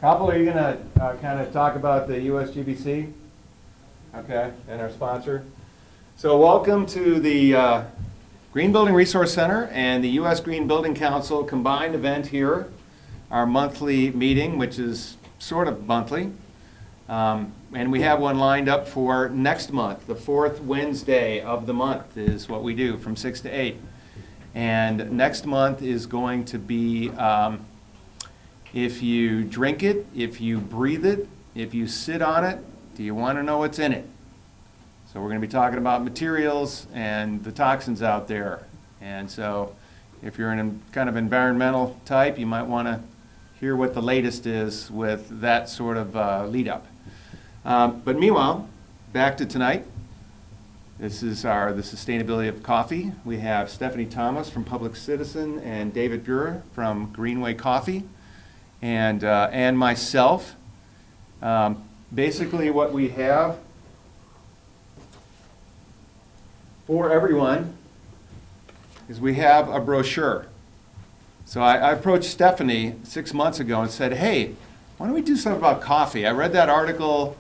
Kapil, are you going to kind of talk about the USGBC? Okay, and our sponsor. So welcome to the Green Building Resource Center and the U.S. Green Building Council combined event here, our monthly meeting, which is sort of monthly. And we have one lined up for next month. The fourth Wednesday of the month is what we do from 6 to 8. And next month is going to be if you drink it, if you breathe it, if you sit on it, do you want to know what's in it? So we're going to be talking about materials and the toxins out there. And so if you're an kind of environmental type, you might want to hear what the latest is with that sort of lead up. But meanwhile, back to tonight. This is the sustainability of coffee. We have Stephanie Thomas from Public Citizen and David Buer from Greenway Coffee and myself. Basically what we have for everyone is we have a brochure. So I approached Stephanie 6 months ago and said, hey, why don't we do something about coffee? I read that article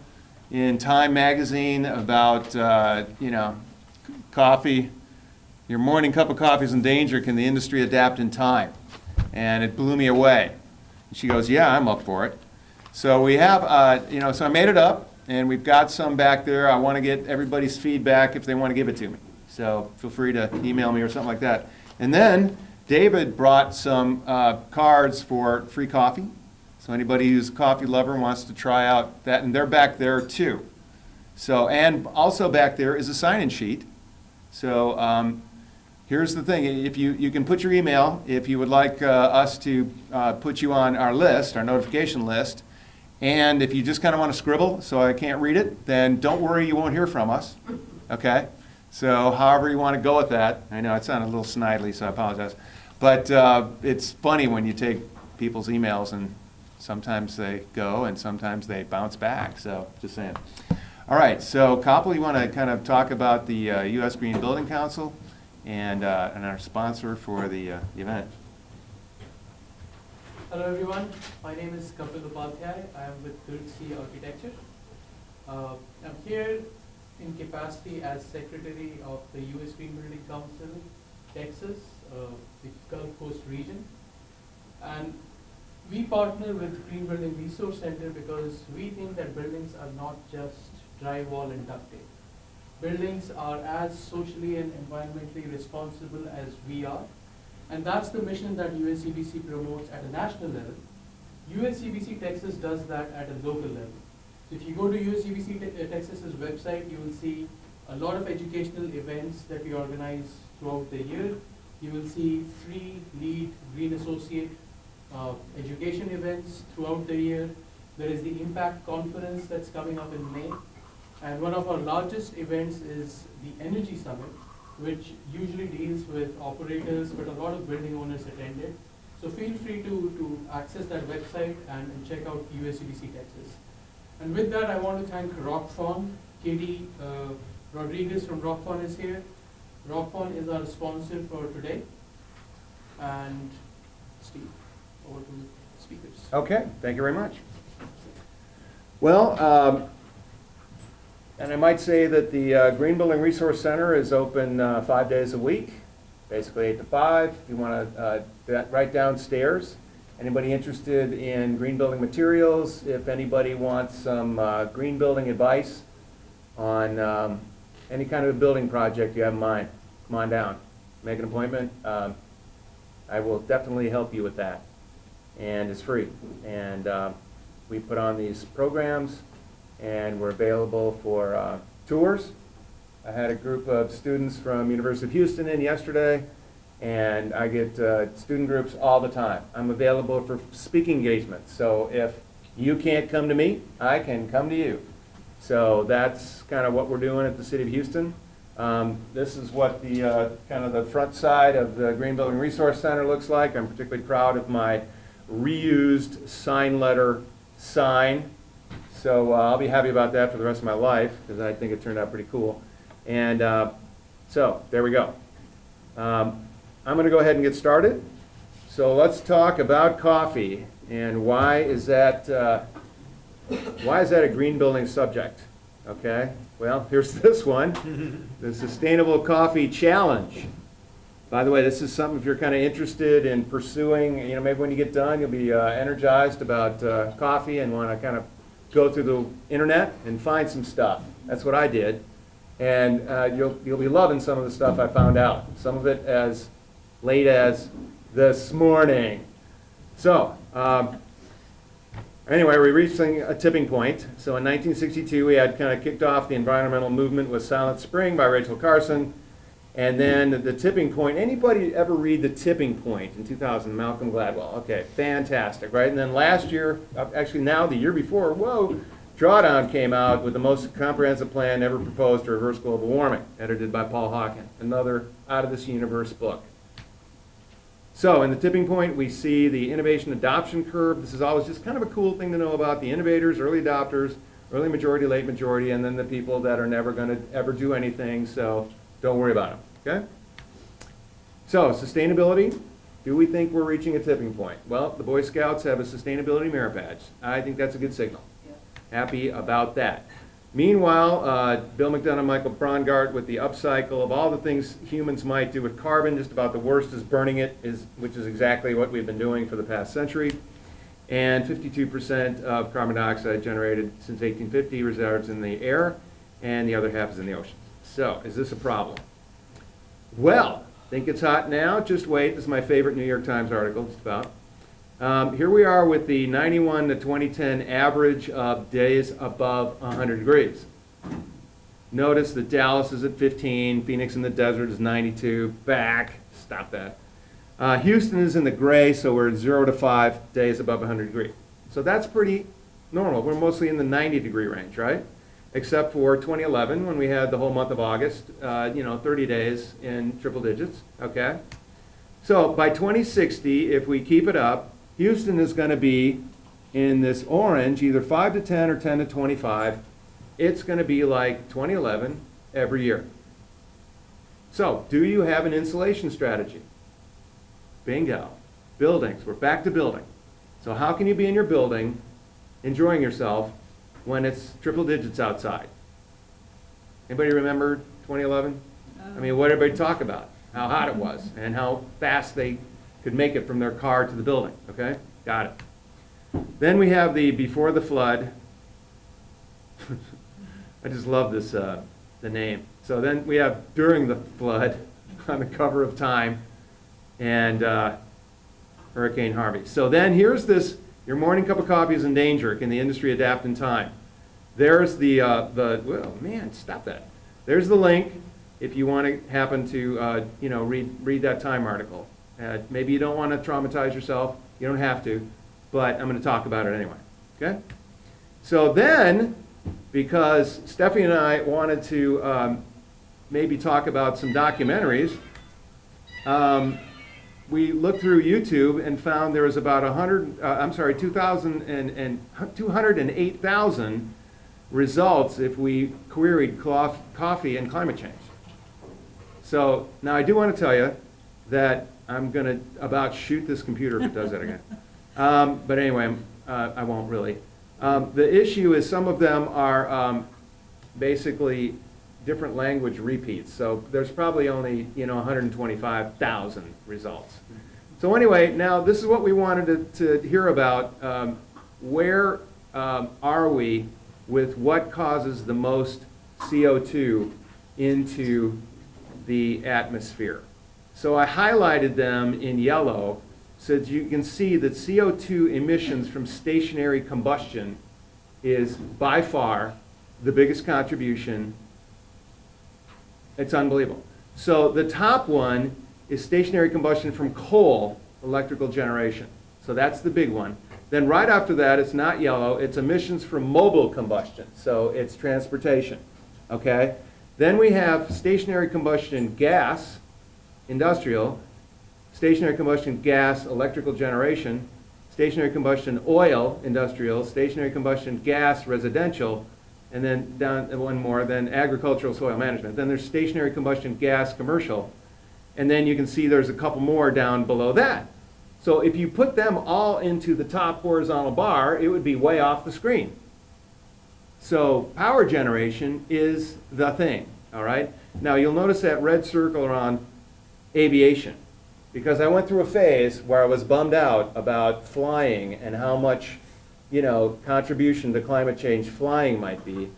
in Time magazine about, coffee. Your morning cup of coffee is in danger. Can the industry adapt in time? And it blew me away. And she goes, yeah, I'm up for it. So we have, so I made it up, and we've got some back there. I want to get everybody's feedback if they want to give it to me. So feel free to email me or something like that. And then David brought some cards for free coffee. So anybody who's a coffee lover wants to try out that, and they're back there too. So, and also back there is a sign-in sheet. So here's the thing, if you can put your email if you would like us to put you on our list, our notification list, and if you just kind of want to scribble so I can't read it, then don't worry, you won't hear from us, okay? So however you want to go with that. I know it sounded a little snidely, so I apologize. But it's funny when you take people's emails and sometimes they go and sometimes they bounce back, so just saying. All right, so Kapil, you want to kind of talk about the U.S. Green Building Council and our sponsor for the event. Hello everyone, my name is Kapil Upadhyay. I am with Turkey Architecture. I'm here in capacity as Secretary of the U.S. Green Building Council, Texas, the Gulf Coast region. And we partner with Green Building Resource Center because we think that buildings are not just drywall and duct tape. Buildings are as socially and environmentally responsible as we are. And that's the mission that USCBC promotes at a national level. USCBC Texas does that at a local level. So if you go to USCBC Texas's website, you will see a lot of educational events that we organize throughout the year. You will see free LEED Green Associate education events throughout the year. There is the Impact Conference that's coming up in May. And one of our largest events is the Energy Summit, which usually deals with operators, but a lot of building owners attended. So feel free to access that website and check out USCBC Texas. And with that, I want to thank Rockfon. Katie Rodriguez from Rockfon is here. Rockfon is our sponsor for today. And Steve, over to the speakers. Okay, thank you very much. Well, and I might say that the Green Building Resource Center is open 5 days a week, basically 8 to 5. If you want to, right downstairs. Anybody interested in green building materials? If anybody wants some green building advice on any kind of a building project you have in mind, come on down. Make an appointment. I will definitely help you with that. And it's free. And we put on these programs, and we're available for tours. I had a group of students from University of Houston in yesterday, and I get student groups all the time. I'm available for speaking engagements. So if you can't come to me, I can come to you. So that's kind of what we're doing at the City of Houston. This is what the kind of the front side of the Green Building Resource Center looks like. I'm particularly proud of my reused sign letter sign. So I'll be happy about that for the rest of my life because I think it turned out pretty cool. And so there we go. I'm going to go ahead and get started. So let's talk about coffee. And why is that a green building subject? Okay, well, here's this one, the Sustainable Coffee Challenge. By the way, this is something if you're kind of interested in pursuing, maybe when you get done, you'll be energized about coffee and want to kind of go through the internet and find some stuff. That's what I did. And you'll be loving some of the stuff I found out. Some of it as late as this morning. So, anyway, we're reaching a tipping point. So in 1962, we had kind of kicked off the environmental movement with Silent Spring by Rachel Carson. And then the tipping point, anybody ever read The Tipping Point in 2000, Malcolm Gladwell? Okay, fantastic, right? And then last year, actually now the year before, whoa, Drawdown came out with the most comprehensive plan ever proposed to reverse global warming, edited by Paul Hawken, another out of this universe book. So in The Tipping Point, we see the innovation adoption curve. This is always just kind of a cool thing to know about the innovators, early adopters, early majority, late majority, and then the people that are never going to ever do anything, so don't worry about them, okay? So, sustainability. Do we think we're reaching a tipping point? Well, the Boy Scouts have a sustainability merit badge. I think that's a good signal. Yeah. Happy about that. Meanwhile, Bill McDonough and Michael Brongart with the upcycle of all the things humans might do with carbon, just about the worst is burning it, which is exactly what we've been doing for the past century. And 52% of carbon dioxide generated since 1850 resides in the air, and the other half is in the oceans. So, is this a problem? Well, think it's hot now? Just wait. This is my favorite New York Times article, just about. Here we are with the 91 to 2010 average of days above 100 degrees. Notice that Dallas is at 15, Phoenix in the desert is 92, back, stop that. Houston is in the gray, so we're at 0 to 5 days above 100 degrees. So that's pretty normal. We're mostly in the 90-degree range, right? Except for 2011 when we had the whole month of August, 30 days in triple digits, okay? So by 2060, if we keep it up, Houston is going to be in this orange, either 5 to 10 or 10 to 25. It's going to be like 2011 every year. So, do you have an insulation strategy? Bingo. Buildings. We're back to building. So how can you be in your building enjoying yourself when it's triple digits outside? Anybody remember 2011? I mean, what did everybody talk about? How hot it was and how fast they could make it from their car to the building, okay? Got it. Then we have the before the flood. I just love this, the name. So then we have during the flood on the cover of Time and Hurricane Harvey. So then here's this, your morning cup of coffee is in danger. Can the industry adapt in time? There's well, man, stop that. There's the link if you want to happen to, read that Time article. Maybe you don't want to traumatize yourself. You don't have to, but I'm going to talk about it anyway, okay? So then, because Steffi and I wanted to maybe talk about some documentaries, we looked through YouTube and found there was about 208,000 results if we queried coffee and climate change. So now I do want to tell you that I'm going to about shoot this computer if it does that again. But anyway, I won't really. The issue is some of them are basically different language repeats. So there's probably only 125,000 results. So anyway, now this is what we wanted to hear about. Where are we with what causes the most CO2 into the atmosphere? So I highlighted them in yellow so that you can see that CO2 emissions from stationary combustion is by far the biggest contribution. It's unbelievable. So the top one is stationary combustion from coal electrical generation. So that's the big one. Then right after that, it's not yellow, it's emissions from mobile combustion. So it's transportation, okay? Then we have stationary combustion gas, industrial, stationary combustion gas, electrical generation, stationary combustion oil, industrial, stationary combustion gas, residential, and then down one more, then agricultural soil management. Then there's stationary combustion gas, commercial, and then you can see there's a couple more down below that. So if you put them all into the top horizontal bar, it would be way off the screen. So power generation is the thing, all right? Now you'll notice that red circle around aviation, because I went through a phase where I was bummed out about flying and how much, contribution to climate change flying might be.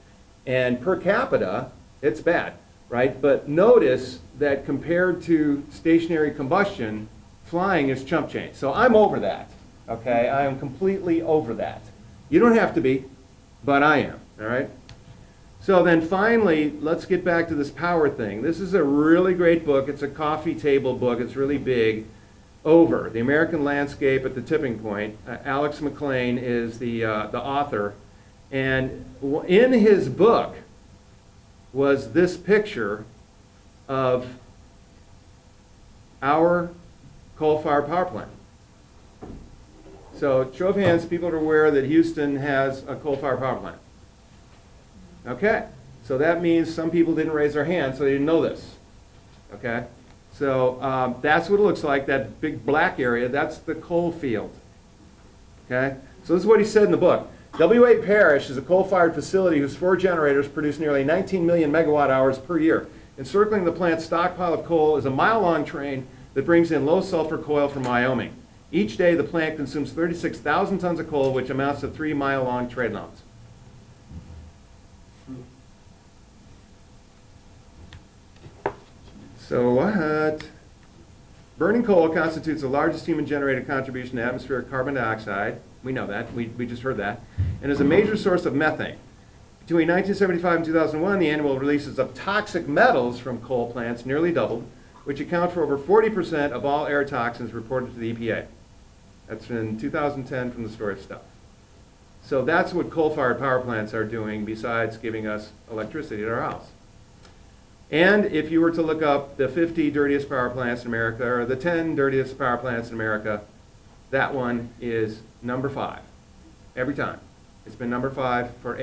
And per capita, it's bad, right? But notice that compared to stationary combustion, flying is chump change. So I'm over that, okay? I am completely over that. You don't have to be, but I am, all right? So then finally, let's get back to this power thing. This is a really great book. It's a coffee table book. It's really big. Over, The American Landscape at the Tipping Point. Alex McLean is the author. And in his book was this picture of our coal-fired power plant. So show of hands, people are aware that Houston has a coal-fired power plant. Okay, so that means some people didn't raise their hand, so they didn't know this. Okay, so that's what it looks like, that big black area, that's the coal field. Okay, so this is what he said in the book. W.A. Parish is a coal-fired facility whose 4 generators produce nearly 19 million megawatt hours per year. Encircling the plant's stockpile of coal is a mile-long train that brings in low-sulfur coal from Wyoming. Each day, the plant consumes 36,000 tons of coal, which amounts to 3-mile-long trade lanes. So what? Burning coal constitutes the largest human-generated contribution to atmospheric carbon dioxide. We know that. We just heard that. And is a major source of methane. Between 1975 and 2001, the annual releases of toxic metals from coal plants nearly doubled, which account for over 40% of all air toxins reported to the EPA. That's in 2010 from the Story of Stuff. So that's what coal-fired power plants are doing besides giving us electricity at our house. And if you were to look up the 50 dirtiest power plants in America or the 10 dirtiest power plants in America, that one is number 5 every time. It's been number 5 for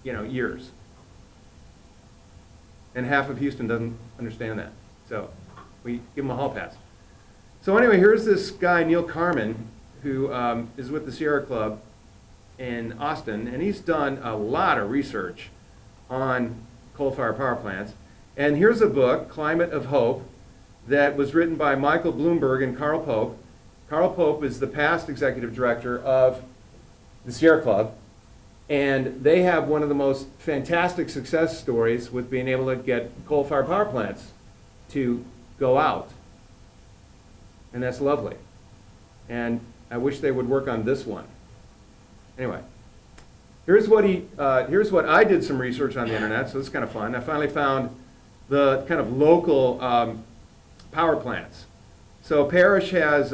years. And half of Houston doesn't understand that. So we give them a hall pass. So anyway, here's this guy, Neil Carmen, who is with the Sierra Club in Austin, and he's done a lot of research on coal-fired power plants. And here's a book, Climate of Hope, that was written by Michael Bloomberg and Carl Pope. Carl Pope is the past executive director of the Sierra Club, and they have one of the most fantastic success stories with being able to get coal-fired power plants to go out. And that's lovely. And I wish they would work on this one. Anyway, here's what I did some research on the internet, so it's kind of fun. I finally found the kind of local power plants. So Parrish has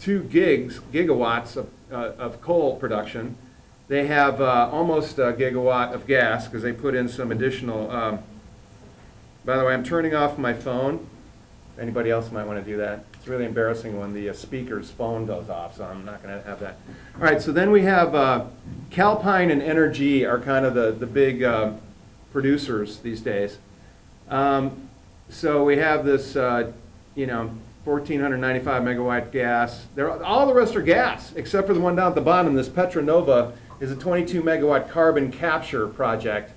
2 gigawatts of coal production. They have almost a gigawatt of gas because they put in some additional. By the way, I'm turning off my phone. Anybody else might want to do that. It's really embarrassing when the speaker's phone goes off, so I'm not going to have that. All right, so then we have Calpine and Energy are kind of the big producers these days. So we have this, 1,495 megawatt gas. All the rest are gas, except for the one down at the bottom. This Petronova is a 22 megawatt carbon capture project.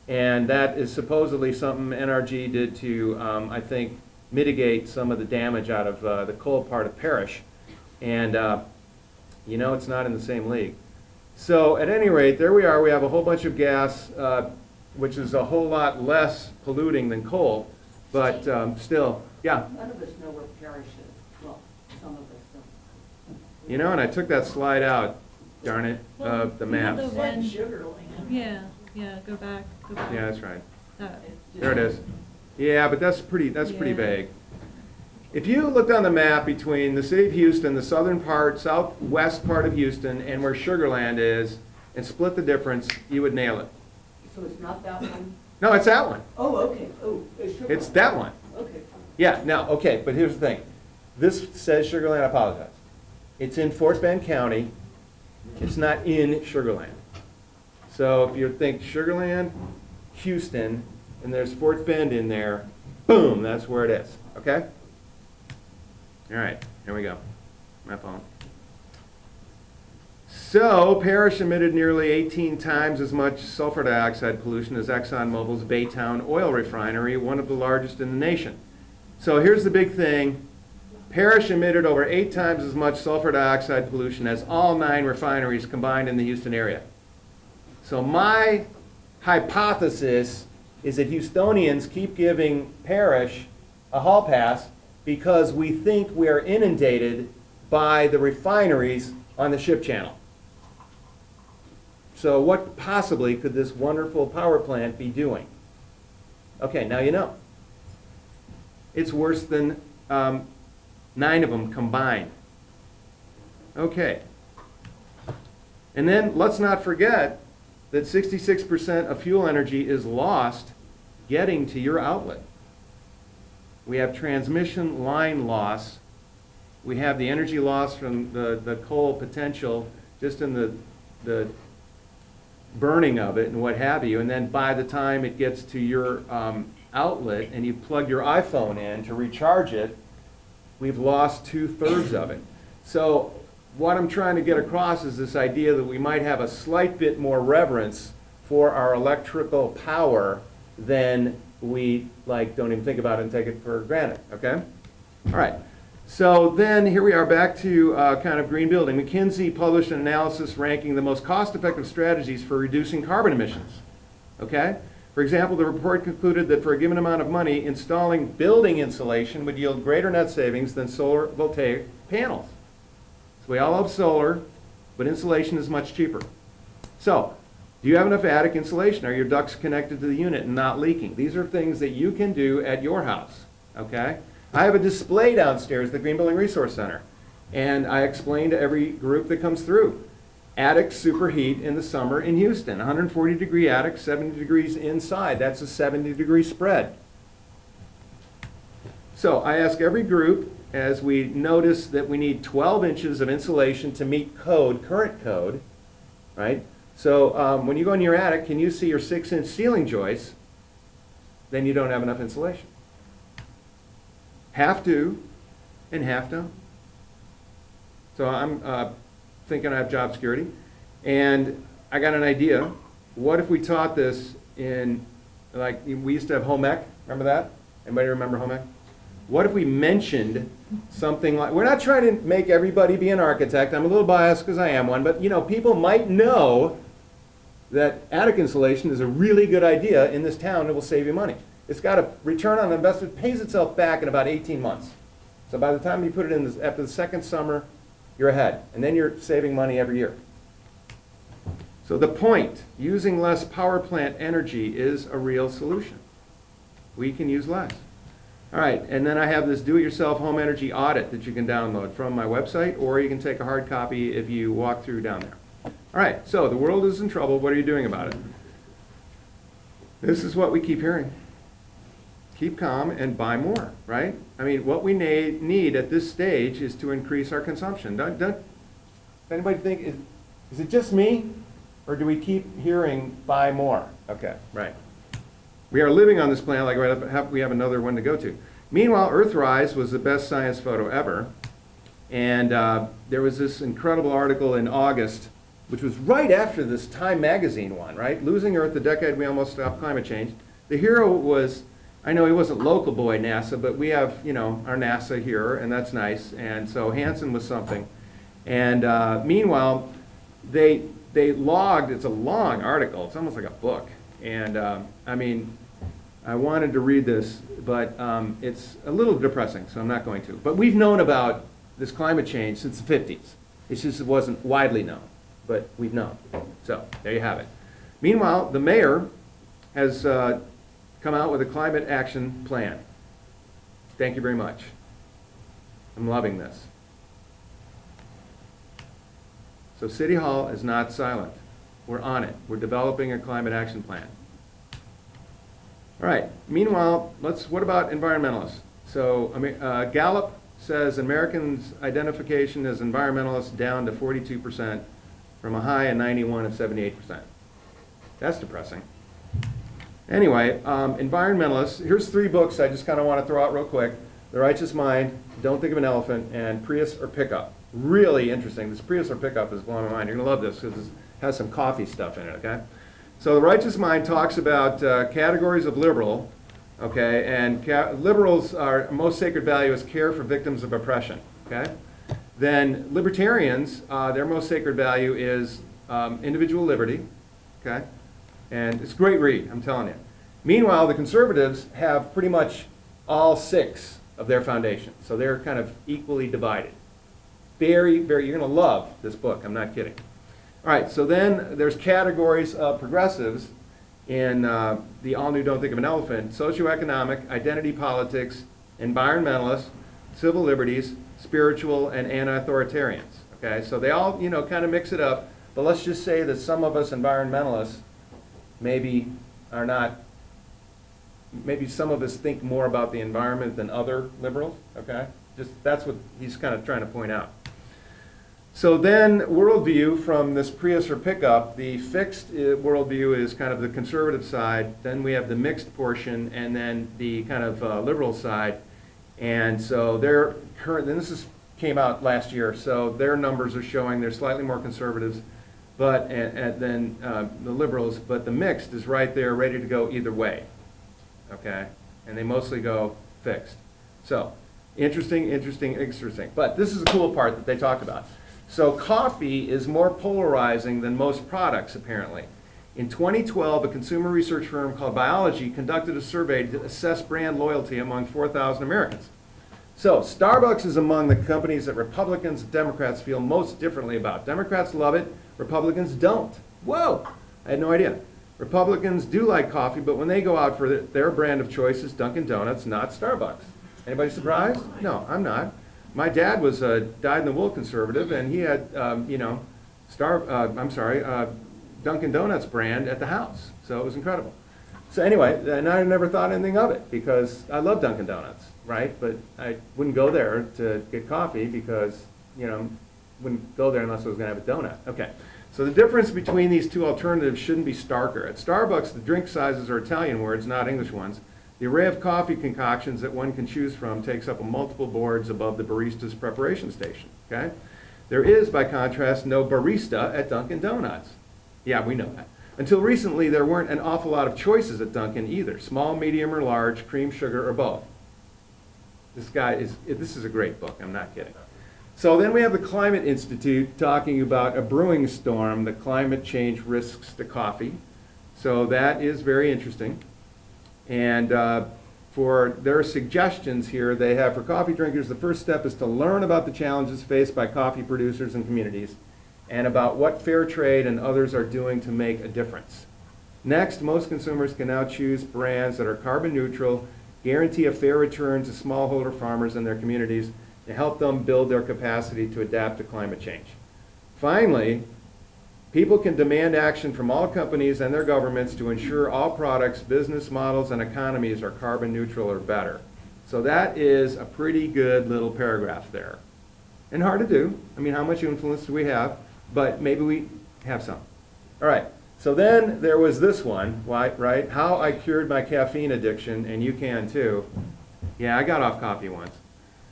And that is supposedly something NRG did to, I think, mitigate some of the damage out of the coal part of Parrish. And, it's not in the same league. So at any rate, there we are. We have a whole bunch of gas, which is a whole lot less polluting than coal. But still, yeah. None of us know where Parrish is. Well, some of us don't. And I took that slide out, darn it, of the map. It's like Sugarland. Yeah, go back. Yeah, that's right. That. There it is. Yeah, but that's pretty vague. If you looked on the map between the city of Houston, the southern part, southwest part of Houston, and where Sugarland is, and split the difference, you would nail it. So it's not that one? No, it's that one. Oh, okay. Oh, it's Sugarland. It's that one. Okay. Yeah, now, okay, but here's the thing. This says Sugarland, I apologize. It's in Fort Bend County. It's not in Sugarland. So if you think Sugarland, Houston, and there's Fort Bend in there, boom, that's where it is, okay? All right, here we go. My phone. So, Parrish emitted nearly 18 times as much sulfur dioxide pollution as ExxonMobil's Baytown oil refinery, one of the largest in the nation. So here's the big thing. Parrish emitted over 8 times as much sulfur dioxide pollution as all 9 refineries combined in the Houston area. So my hypothesis is that Houstonians keep giving Parrish a hall pass because we think we are inundated by the refineries on the ship channel. So what possibly could this wonderful power plant be doing? Okay, now you know. It's worse than 9 of them combined. Okay. And then let's not forget that 66% of fuel energy is lost getting to your outlet. We have transmission line loss. We have the energy loss from the coal potential just in the burning of it and what have you. And then by the time it gets to your outlet and you plug your iPhone in to recharge it, we've lost 2/3 of it. So what I'm trying to get across is this idea that we might have a slight bit more reverence for our electrical power than we don't even think about it and take it for granted, okay? All right, so then here we are back to kind of green building. McKinsey published an analysis ranking the most cost-effective strategies for reducing carbon emissions, okay? For example, the report concluded that for a given amount of money, installing building insulation would yield greater net savings than solar voltaic panels. So we all love solar, but insulation is much cheaper. So, do you have enough attic insulation? Are your ducts connected to the unit and not leaking? These are things that you can do at your house, okay? I have a display downstairs at the Green Building Resource Center, and I explain to every group that comes through. Attics superheat in the summer in Houston. 140-degree attic, 70 degrees inside. That's a 70-degree spread. So I ask every group, as we notice that we need 12 inches of insulation to meet code, current code, right? So when you go in your attic, can you see your 6-inch ceiling joists? Then you don't have enough insulation. Half do, and half don't. So I'm thinking I have job security, and I got an idea. What if we taught this in, we used to have home ec, remember that? Anybody remember home ec? What if we mentioned something like, we're not trying to make everybody be an architect. I'm a little biased because I am one, but people might know that attic insulation is a really good idea in this town that will save you money. It's got a return on investment, pays itself back in about 18 months. So by the time you put it in after the second summer, you're ahead. And then you're saving money every year. So the point, using less power plant energy is a real solution. We can use less. All right, and then I have this do-it-yourself home energy audit that you can download from my website, or you can take a hard copy if you walk through down there. All right, so the world is in trouble. What are you doing about it? This is what we keep hearing. Keep calm and buy more, right? I mean, what we need at this stage is to increase our consumption. Does anybody think, is it just me, or do we keep hearing buy more? Okay, right. We are living on this planet like we have another one to go to. Meanwhile, Earthrise was the best science photo ever. And there was this incredible article in August, which was right after this Time magazine one, right? Losing Earth, the decade we almost stopped climate change. The hero was, I know he wasn't local boy NASA, but we have, our NASA here, and that's nice. And so Hansen was something. And meanwhile, they logged, it's a long article, it's almost like a book. And I wanted to read this, but it's a little depressing, so I'm not going to. But we've known about this climate change since the 50s. It wasn't widely known, but we've known. So there you have it. Meanwhile, the mayor has come out with a climate action plan. Thank you very much. I'm loving this. So City Hall is not silent. We're on it. We're developing a climate action plan. All right. Meanwhile, what about environmentalists? So Gallup says Americans' identification as environmentalists down to 42% from a high in 91 of 78%. That's depressing. Anyway, environmentalists, here's 3 books I just kind of want to throw out real quick. The Righteous Mind, Don't Think of an Elephant, and Prius or Pickup. Really interesting. This Prius or Pickup is blowing my mind. You're going to love this because it has some coffee stuff in it, okay? So The Righteous Mind talks about categories of liberal, okay? And liberals are most sacred value is care for victims of oppression, okay? Then libertarians, their most sacred value is individual liberty, okay? And it's a great read, I'm telling you. Meanwhile, the conservatives have pretty much all 6 of their foundation. So they're kind of equally divided. Very, very, you're going to love this book, I'm not kidding. All right, so then there's categories of progressives in the all-new Don't Think of an Elephant: socioeconomic, identity politics, environmentalists, civil liberties, spiritual, and anti-authoritarians. Okay, so they all, kind of mix it up, but let's just say that some of us environmentalists maybe are not, maybe some of us think more about the environment than other liberals, okay? Just, that's what he's kind of trying to point out. So then worldview from this Prius or Pickup, the fixed worldview is kind of the conservative side, then we have the mixed portion, and then the kind of liberal side. And so their current, and came out last year, so their numbers are showing they're slightly more conservatives but than the liberals, but the mixed is right there, ready to go either way, okay? And they mostly go fixed. So interesting. But this is the cool part that they talk about. So coffee is more polarizing than most products, apparently. In 2012, a consumer research firm called Biology conducted a survey to assess brand loyalty among 4,000 Americans. So Starbucks is among the companies that Republicans and Democrats feel most differently about. Democrats love it, Republicans don't. Whoa, I had no idea. Republicans do like coffee, but when they go out for their brand of choice is Dunkin' Donuts, not Starbucks. Anybody surprised? No, I'm not. My dad was a dyed-in-the-wool conservative, and he had, Dunkin' Donuts brand at the house. So it was incredible. So anyway, and I never thought anything of it because I love Dunkin' Donuts, right? But I wouldn't go there to get coffee because, wouldn't go there unless I was going to have a donut. Okay. So the difference between these two alternatives shouldn't be starker. At Starbucks, the drink sizes are Italian words, not English ones. The array of coffee concoctions that one can choose from takes up multiple boards above the barista's preparation station, okay? There is, by contrast, no barista at Dunkin' Donuts. Yeah, we know that. Until recently, there weren't an awful lot of choices at Dunkin' either. Small, medium, or large, cream, sugar, or both. This is a great book, I'm not kidding. So then we have the Climate Institute talking about a brewing storm, the climate change risks to coffee. So that is very interesting. And for their suggestions here, they have for coffee drinkers, the first step is to learn about the challenges faced by coffee producers and communities and about what fair trade and others are doing to make a difference. Next, most consumers can now choose brands that are carbon neutral, guarantee a fair return to smallholder farmers and their communities, to help them build their capacity to adapt to climate change. Finally, people can demand action from all companies and their governments to ensure all products, business models, and economies are carbon neutral or better. So that is a pretty good little paragraph there. And hard to do. I mean, how much influence do we have? But maybe we have some. All right. So then there was this one, right? How I cured my caffeine addiction, and you can too. Yeah, I got off coffee once.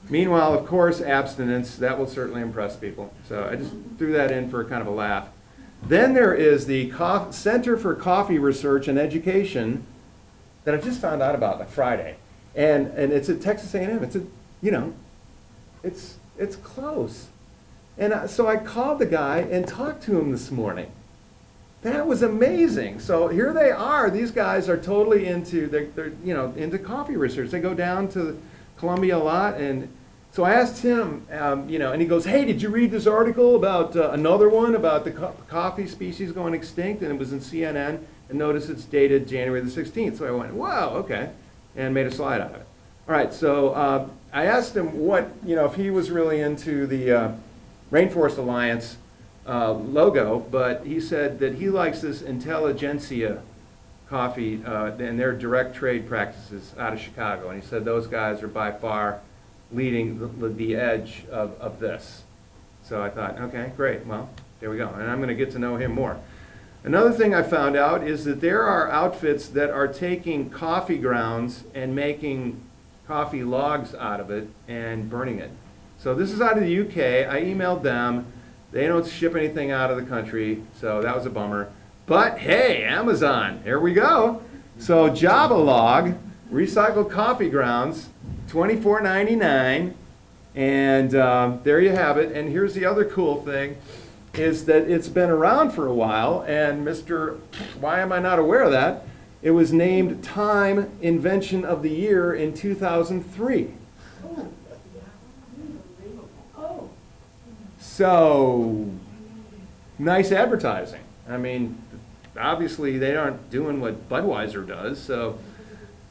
Meanwhile, of course, abstinence, that will certainly impress people. So I just threw that in for kind of a laugh. Then there is the Center for Coffee Research and Education that I just found out about like Friday. And it's at Texas A&M. It's close. And so I called the guy and talked to him this morning. That was amazing. So here they are. These guys are totally into into coffee research. They go down to Columbia a lot, and so I asked him, and he goes, "Hey, did you read this article about another one about the coffee species going extinct?" And it was in CNN, and notice it's dated January the 16th. So I went, "Wow, okay," and made a slide out of it. All right, so I asked him what, if he was really into the Rainforest Alliance logo, but he said that he likes this Intelligentsia coffee and their direct trade practices out of Chicago. And he said those guys are by far leading the edge of this. So I thought, okay, great. Well, there we go. And I'm going to get to know him more. Another thing I found out is that there are outfits that are taking coffee grounds and making coffee logs out of it and burning it. So this is out of the UK. I emailed them. They don't ship anything out of the country, so that was a bummer. But hey, Amazon, here we go. So Java log, recycled coffee grounds, $24.99. And there you have it. And here's the other cool thing, is that it's been around for a while, and why am I not aware of that? It was named Time Invention of the Year in 2003. Oh, So, nice advertising. I mean, obviously they aren't doing what Budweiser does, so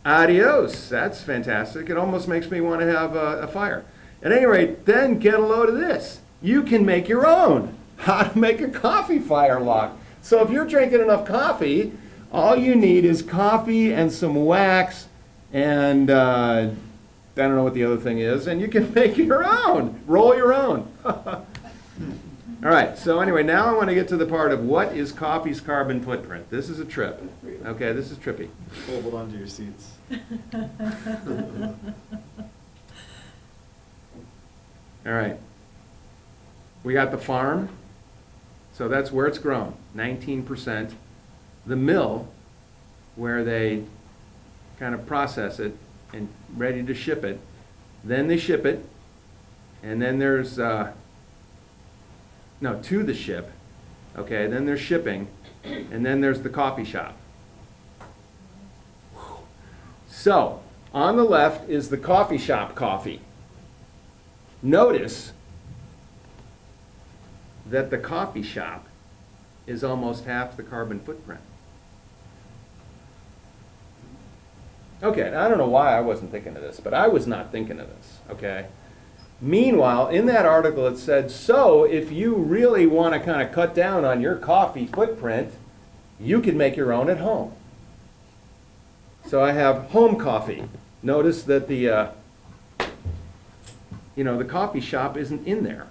adios. That's fantastic. It almost makes me want to have a fire. At any rate, then get a load of this. You can make your own. How to make a coffee fire lock. So if you're drinking enough coffee, all you need is coffee and some wax and I don't know what the other thing is, and you can make your own. Roll your own. All right, so anyway, now I want to get to the part of what is coffee's carbon footprint. This is a trip. Okay, this is trippy. Hold on to your seats. All right. We got the farm. So that's where it's grown, 19%. The mill, where they kind of process it and ready to ship it. Then they ship it. And then there's, to the ship. Okay, then there's shipping. And then there's the coffee shop. So, on the left is the coffee shop coffee. Notice that the coffee shop is almost half the carbon footprint. Okay, I don't know why I wasn't thinking of this, but I was not thinking of this, okay? Meanwhile, in that article it said, so if you really want to kind of cut down on your coffee footprint, you can make your own at home. So I have home coffee. Notice that the coffee shop isn't in there.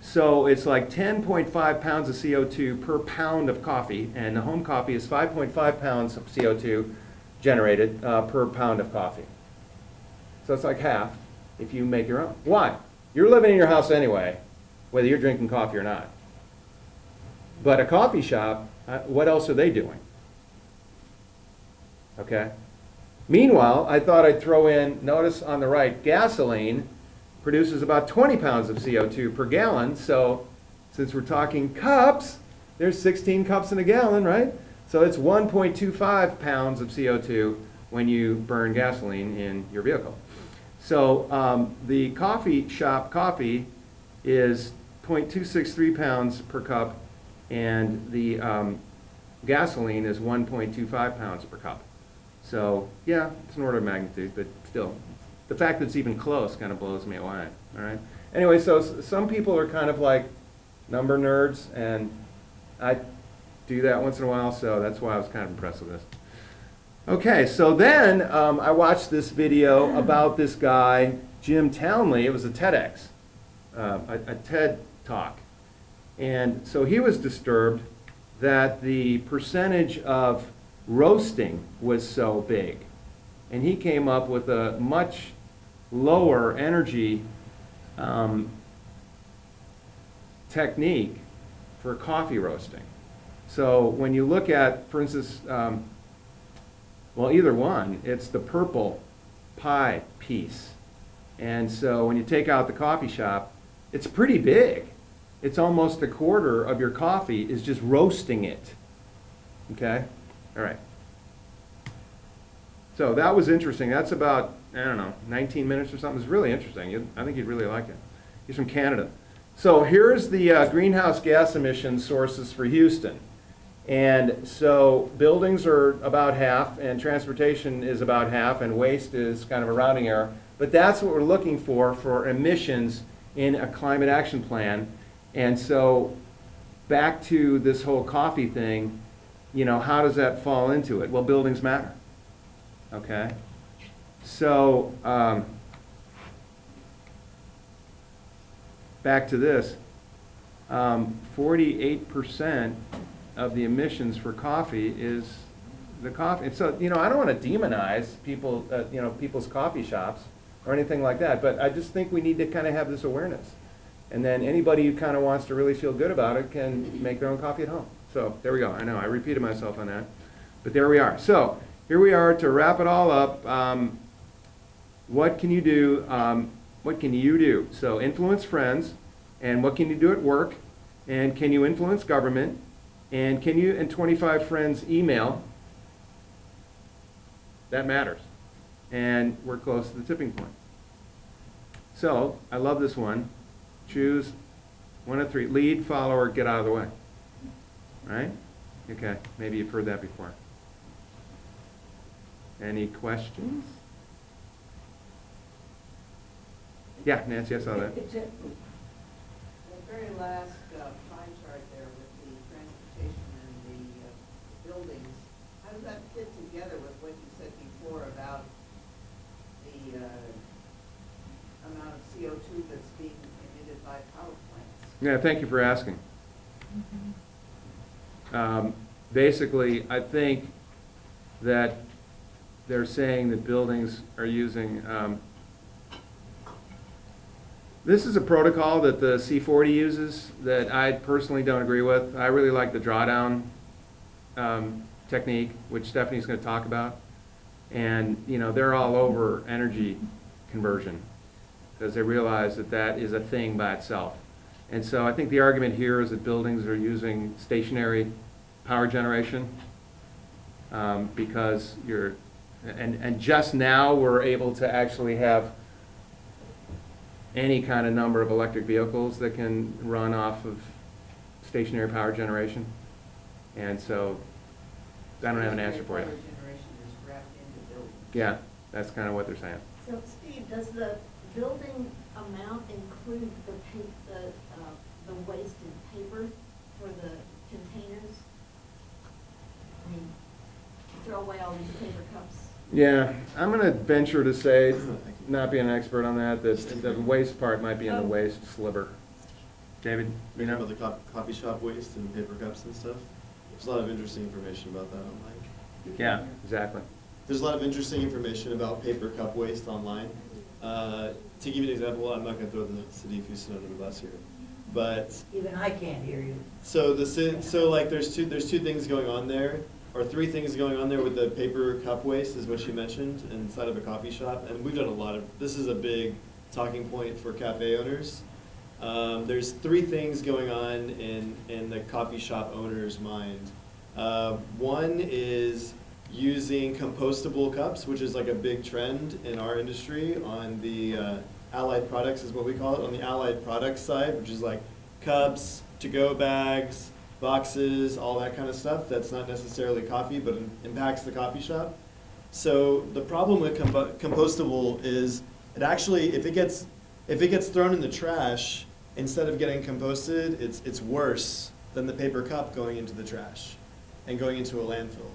So it's like 10.5 pounds of CO2 per pound of coffee, and the home coffee is 5.5 pounds of CO2 generated per pound of coffee. So it's like half if you make your own. Why? You're living in your house anyway, whether you're drinking coffee or not. But a coffee shop, what else are they doing? Okay? Meanwhile, I thought I'd throw in, notice on the right, gasoline produces about 20 pounds of CO2 per gallon. So since we're talking cups, there's 16 cups in a gallon, right? So it's 1.25 pounds of CO2 when you burn gasoline in your vehicle. So the coffee shop coffee is 0.263 pounds per cup, and the gasoline is 1.25 pounds per cup. So yeah, it's an order of magnitude, but still. The fact that it's even close kind of blows me away, all right? Anyway, so some people are kind of like number nerds, and I do that once in a while, so that's why I was kind of impressed with this. Okay, so then I watched this video about this guy, Jim Townley. It was a TEDx, a TED talk. And so he was disturbed that the percentage of roasting was so big. And he came up with a much lower energy technique for coffee roasting. So when you look at, for instance, well, either one, it's the purple pie piece. And so when you take out the coffee shop, it's pretty big. It's almost a quarter of your coffee is just roasting it. Okay? All right. So that was interesting. That's about, I don't know, 19 minutes or something. It's really interesting. I think you'd really like it. He's from Canada. So here's the greenhouse gas emission sources for Houston. And so buildings are about half, and transportation is about half, and waste is kind of a rounding error. But that's what we're looking for emissions in a climate action plan. And so back to this whole coffee thing, how does that fall into it? Well, buildings matter. Okay? So back to this, 48% of the emissions for coffee is the coffee. And so, I don't want to demonize people, people's coffee shops. or anything like that, but I just think we need to kind of have this awareness. And then anybody who kind of wants to really feel good about it can make their own coffee at home. So there we go. I know I repeated myself on that, but there we are. So here we are to wrap it all up. What can you do? What can you do? So influence friends, and what can you do at work? And can you influence government? And can you and 25 friends email? That matters. And we're close to the tipping point. So I love this one. Choose one of three: lead, follower, get out of the way. Right? Okay, maybe you've heard that before. Any questions? Yeah, Nancy, I saw that. The very last pie chart there with the transportation and the buildings, how does that fit together with what you said before about the amount of CO2 that's being emitted by power plants? Yeah, thank you for asking. Basically, I think that they're saying that buildings are using, this is a protocol that the C40 uses that I personally don't agree with. I really like the drawdown technique, which Stephanie's going to talk about. And, you know, they're all over energy conversion because they realize that that is a thing by itself. And so I think the argument here is that buildings are using stationary power generation because and just now we're able to actually have any kind of number of electric vehicles that can run off of stationary power generation. And so I don't have an answer for you. Power generation is wrapped into buildings. Yeah, that's kind of what they're saying. So Steve, does the building amount include the wasted paper for the containers? I mean, you throw away all these paper cups. Yeah, I'm going to venture to say, not being an expert on that, that the waste part might be in the waste sliver. David, you know? About the coffee shop waste and paper cups and stuff. There's a lot of interesting information about that online. Yeah, exactly. There's a lot of interesting information about paper cup waste online. To give you an example, I'm not going to throw the city of Houston under the bus here, but Even I can't hear you. so like there's two things going on there, or three things going on there with the paper cup waste, is what you mentioned inside of a coffee shop, and we've done a lot of. This is a big talking point for cafe owners. There's three things going on in the coffee shop owner's mind. One is using compostable cups, which is like a big trend in our industry on the allied products is what we call it, on the allied products side, which is like cups, to-go bags, boxes, all that kind of stuff. That's not necessarily coffee, but impacts the coffee shop. So the problem with compostable is it actually, if it gets thrown in the trash, instead of getting composted, it's worse than the paper cup going into the trash and going into a landfill.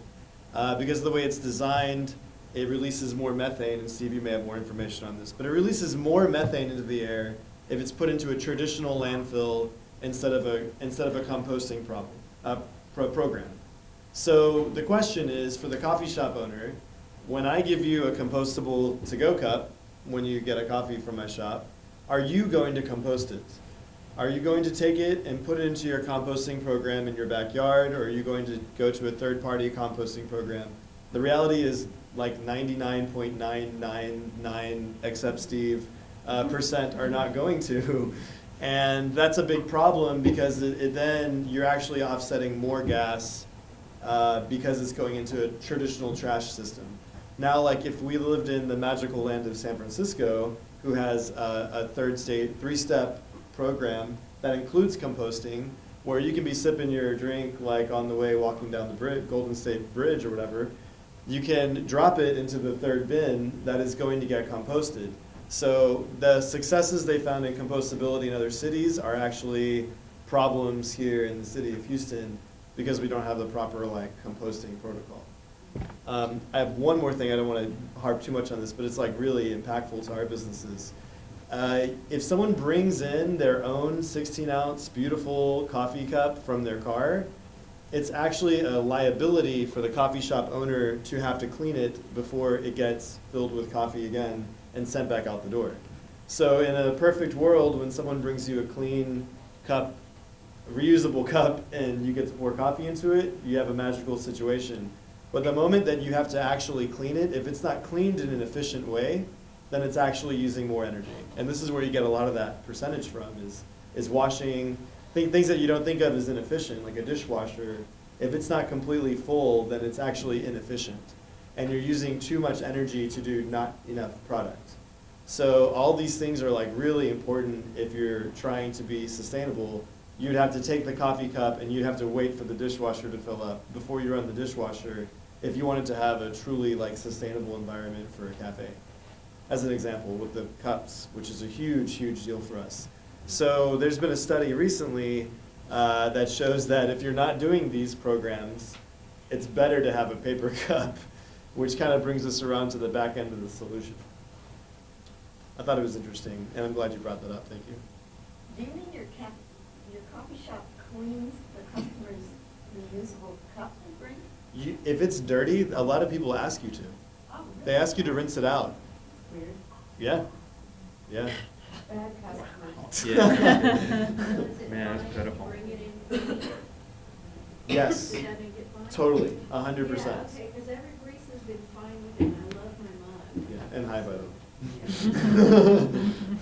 Because of the way it's designed, it releases more methane, and Steve, you may have more information on this, but it releases more methane into the air if it's put into a traditional landfill instead of a composting program. So the question is, for the coffee shop owner, when I give you a compostable to-go cup, when you get a coffee from my shop, are you going to compost it? Are you going to take it and put it into your composting program in your backyard, or are you going to go to a third-party composting program? The reality is like 99.999, except Steve, percent are not going to. And that's a big problem because then you're actually offsetting more gas because it's going into a traditional trash system. Now, like if we lived in the magical land of San Francisco, who has a three-step program that includes composting, where you can be sipping your drink like on the way walking down the Golden State Bridge or whatever, you can drop it into the third bin that is going to get composted. So the successes they found in compostability in other cities are actually problems here in the city of Houston because we don't have the proper like composting protocol. I have one more thing. I don't want to harp too much on this, but it's like really impactful to our businesses. If someone brings in their own 16-ounce beautiful coffee cup from their car, it's actually a liability for the coffee shop owner to have to clean it before it gets filled with coffee again and sent back out the door. So in a perfect world, when someone brings you a clean cup, a reusable cup, and you get to pour coffee into it, you have a magical situation. But the moment that you have to actually clean it, if it's not cleaned in an efficient way, then it's actually using more energy. And this is where you get a lot of that percentage from, is washing, things that you don't think of as inefficient, like a dishwasher. If it's not completely full, then it's actually inefficient. And you're using too much energy to do not enough product. So all these things are like really important if you're trying to be sustainable. You'd have to take the coffee cup and you'd have to wait for the dishwasher to fill up before you run the dishwasher if you wanted to have a truly like sustainable environment for a cafe. As an example, with the cups, which is a huge, huge deal for us. So there's been a study recently that shows that if you're not doing these programs, it's better to have a paper cup, which kind of brings us around to the back end of the solution. I thought it was interesting, and I'm glad you brought that up. Thank you. Do you mean your coffee shop cleans the customer's reusable cup they bring? If it's dirty, a lot of people ask you to. Oh, They ask you to rinse it out. Weird. Yeah. Yeah. Bad customers. Yeah. Man, that's pitiful. Bring it in. Yes. Does that make it fine? Totally. 100%. Yeah, okay, because every grease has been fine with it, and I love my mug. Yeah. And hi, by the way.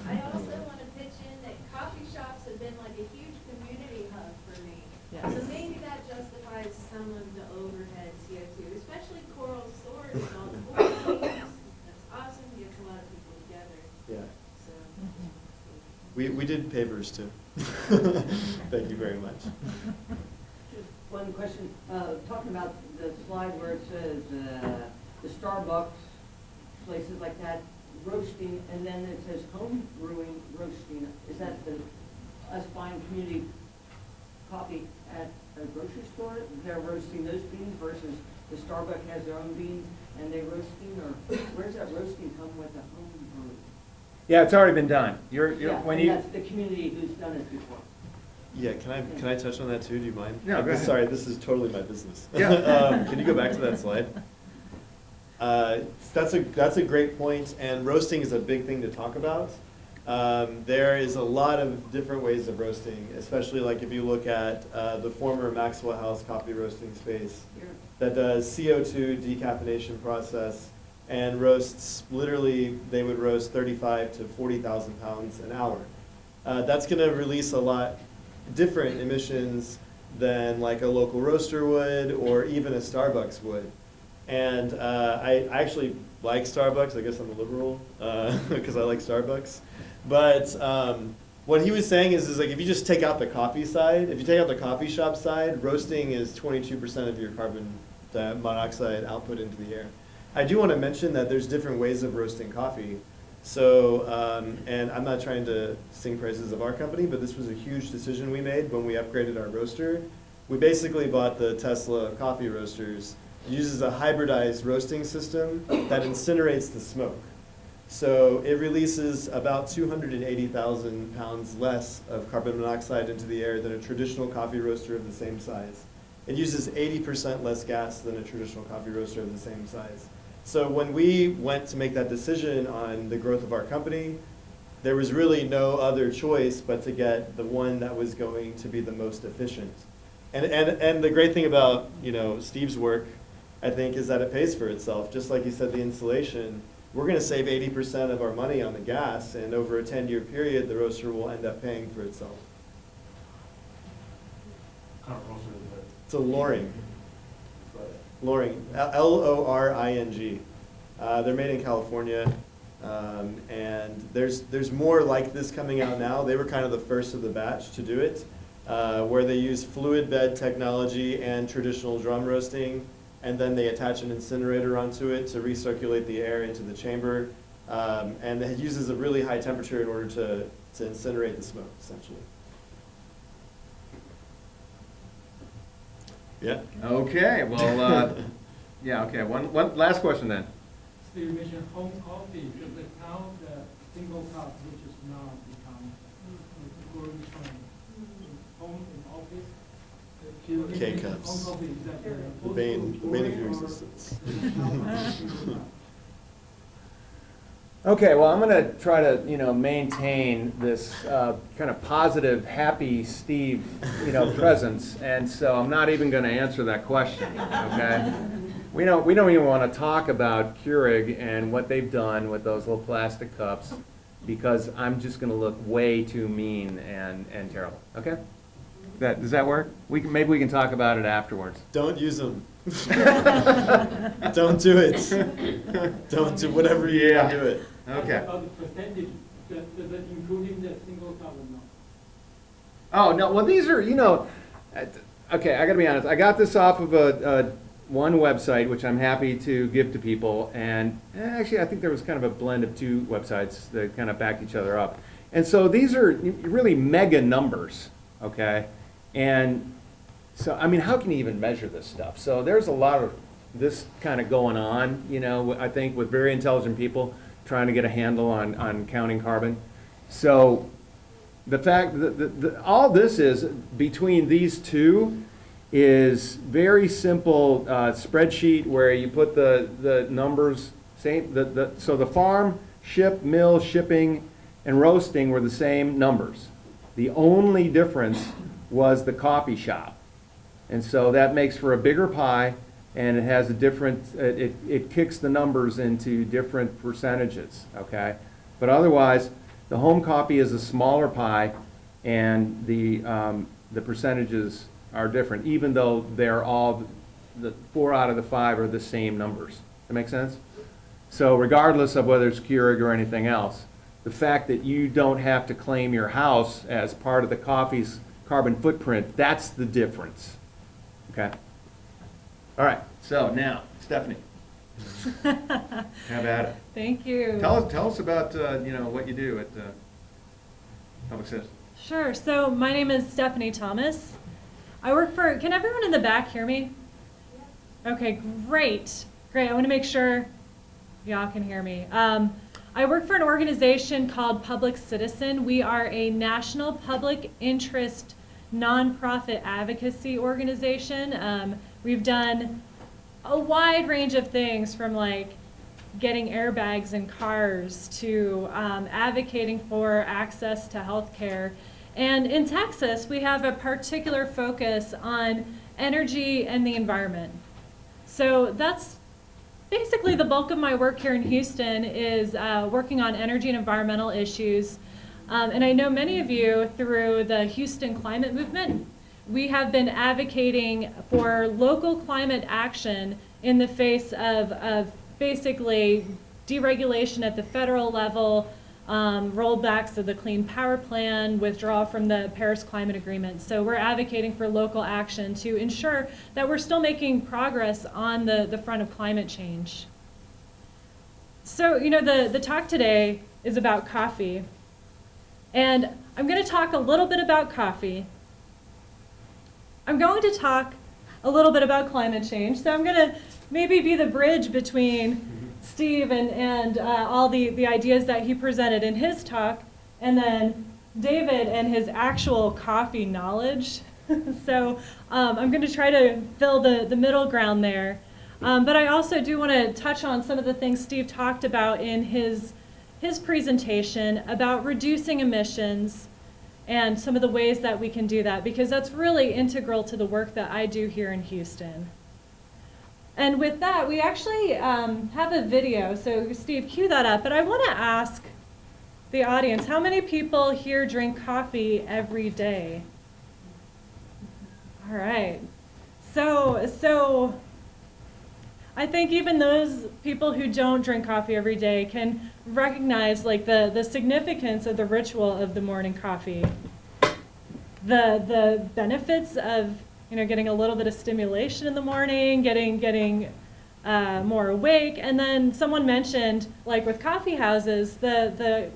I also want to pitch in that coffee shops have been like a huge community hub for me. Yes. So maybe that justifies some of the overhead CO2, especially Coral Stores and all the board meetings. That's awesome, gets a lot of people together, Yeah. so. We did papers too. Thank you very much. Just one question, talking about the slide where it says, the Starbucks, places like that, roasting, and then it says home brewing roasting. Is that us buying community coffee at a grocery store? They're roasting those beans versus the Starbucks has their own beans and they roasting, or where's that roasting come with a home brew? Yeah, it's already been done. Yeah, When and you, that's the community who's done it before. Yeah, can I touch on that too? Do you mind? No, go ahead. Sorry, this is totally my business. Yeah. Can you go back to that slide? That's a great point, and roasting is a big thing to talk about. There is a lot of different ways of roasting, especially like if you look at the former Maxwell House coffee roasting space Here. that does CO2 decaffeination process and roasts, literally they would roast 35 to 40,000 pounds an hour. That's going to release a lot different emissions than like a local roaster would or even a Starbucks would. And I actually like Starbucks. I guess I'm a liberal because I like Starbucks. But what he was saying is like if you just take out the coffee side, if you take out the coffee shop side, roasting is 22% of your carbon monoxide output into the air. I do want to mention that there's different ways of roasting coffee. So, and I'm not trying to sing praises of our company, but this was a huge decision we made when we upgraded our roaster. We basically bought the Tesla coffee roasters. It uses a hybridized roasting system that incinerates the smoke. So it releases about 280,000 pounds less of carbon monoxide into the air than a traditional coffee roaster of the same size. It uses 80% less gas than a traditional coffee roaster of the same size. So when we went to make that decision on the growth of our company, there was really no other choice but to get the one that was going to be the most efficient. And the great thing about Steve's work, I think, is that it pays for itself. Just like you said, the insulation, we're going to save 80% of our money on the gas, and over a 10-year period, the roaster will end up paying for itself. It's a Loring. Loring, L-O-R-I-N-G. They're made in California, and there's more like this coming out now. They were kind of the first of the batch to do it, where they use fluid bed technology and traditional drum roasting, and then they attach an incinerator onto it to recirculate the air into the chamber, and it uses a really high temperature in order to incinerate the smoke, essentially. Yeah. okay, well, yeah, okay, one last question then. So you mentioned home coffee, because now the single cup, which is now become growing trend. In home, in office, K-cups. The bane of your existence. Okay, well, I'm going to try to, maintain this kind of positive, happy Steve, presence, and so I'm not even going to answer that question, okay? We don't even want to talk about Keurig and what they've done with those little plastic cups, because I'm just going to look way too mean and terrible, okay? Does that work? Maybe we can talk about it afterwards. Don't use them. Don't do it. Don't do whatever you Yeah. do it. Okay. About the percentage, that including the single carbon now. Oh, no, well, these are, okay, I gotta be honest, I got this off of one website, which I'm happy to give to people, and actually, I think there was kind of a blend of two websites that kind of backed each other up. And so these are really mega numbers, okay? And so, I mean, how can you even measure this stuff? So there's a lot of this kind of going on, I think, with very intelligent people trying to get a handle on counting carbon. So the fact that all this is between these two is very simple spreadsheet where you put the numbers, so the farm, ship, mill, shipping, and roasting were the same numbers. The only difference was the coffee shop. And so that makes for a bigger pie, and it has a different, it kicks the numbers into different percentages, okay? But otherwise, the home coffee is a smaller pie, and the percentages are different, even though they're all, the 4 out of the 5 are the same numbers. That make sense? So regardless of whether it's Keurig or anything else, the fact that you don't have to claim your house as part of the coffee's carbon footprint, that's the difference. Okay? All right, so now, Stephanie. Have at it. Thank you. Tell us about, what you do at Public Citizen. Sure. So my name is Stephanie Thomas. I work for, can everyone in the back hear me? Okay, great. Great. I want to make sure y'all can hear me. I work for an organization called Public Citizen. We are a national public interest nonprofit advocacy organization. We've done a wide range of things, from like getting airbags in cars to advocating for access to health care. And in Texas, we have a particular focus on energy and the environment. So that's basically the bulk of my work here in Houston, is working on energy and environmental issues. And I know many of you through the Houston climate movement. We have been advocating for local climate action in the face of basically deregulation at the federal level, rollbacks of the Clean Power Plan, withdrawal from the Paris Climate Agreement. So we're advocating for local action to ensure that we're still making progress on the front of climate change. So, the talk today is about coffee. And I'm going to talk a little bit about coffee. I'm going to talk a little bit about climate change. So I'm going to maybe be the bridge between Steve and all the ideas that he presented in his talk, and then David and his actual coffee knowledge. So I'm going to try to fill the middle ground there. But I also do want to touch on some of the things Steve talked about in his presentation about reducing emissions and some of the ways that we can do that, because that's really integral to the work that I do here in Houston. And with that, we actually have a video. So Steve, cue that up. But I want to ask the audience, how many people here drink coffee every day? All right. So I think even those people who don't drink coffee every day can recognize like the significance of the ritual of the morning coffee. The benefits of getting a little bit of stimulation in the morning, getting more awake, and then someone mentioned, like with coffee houses, the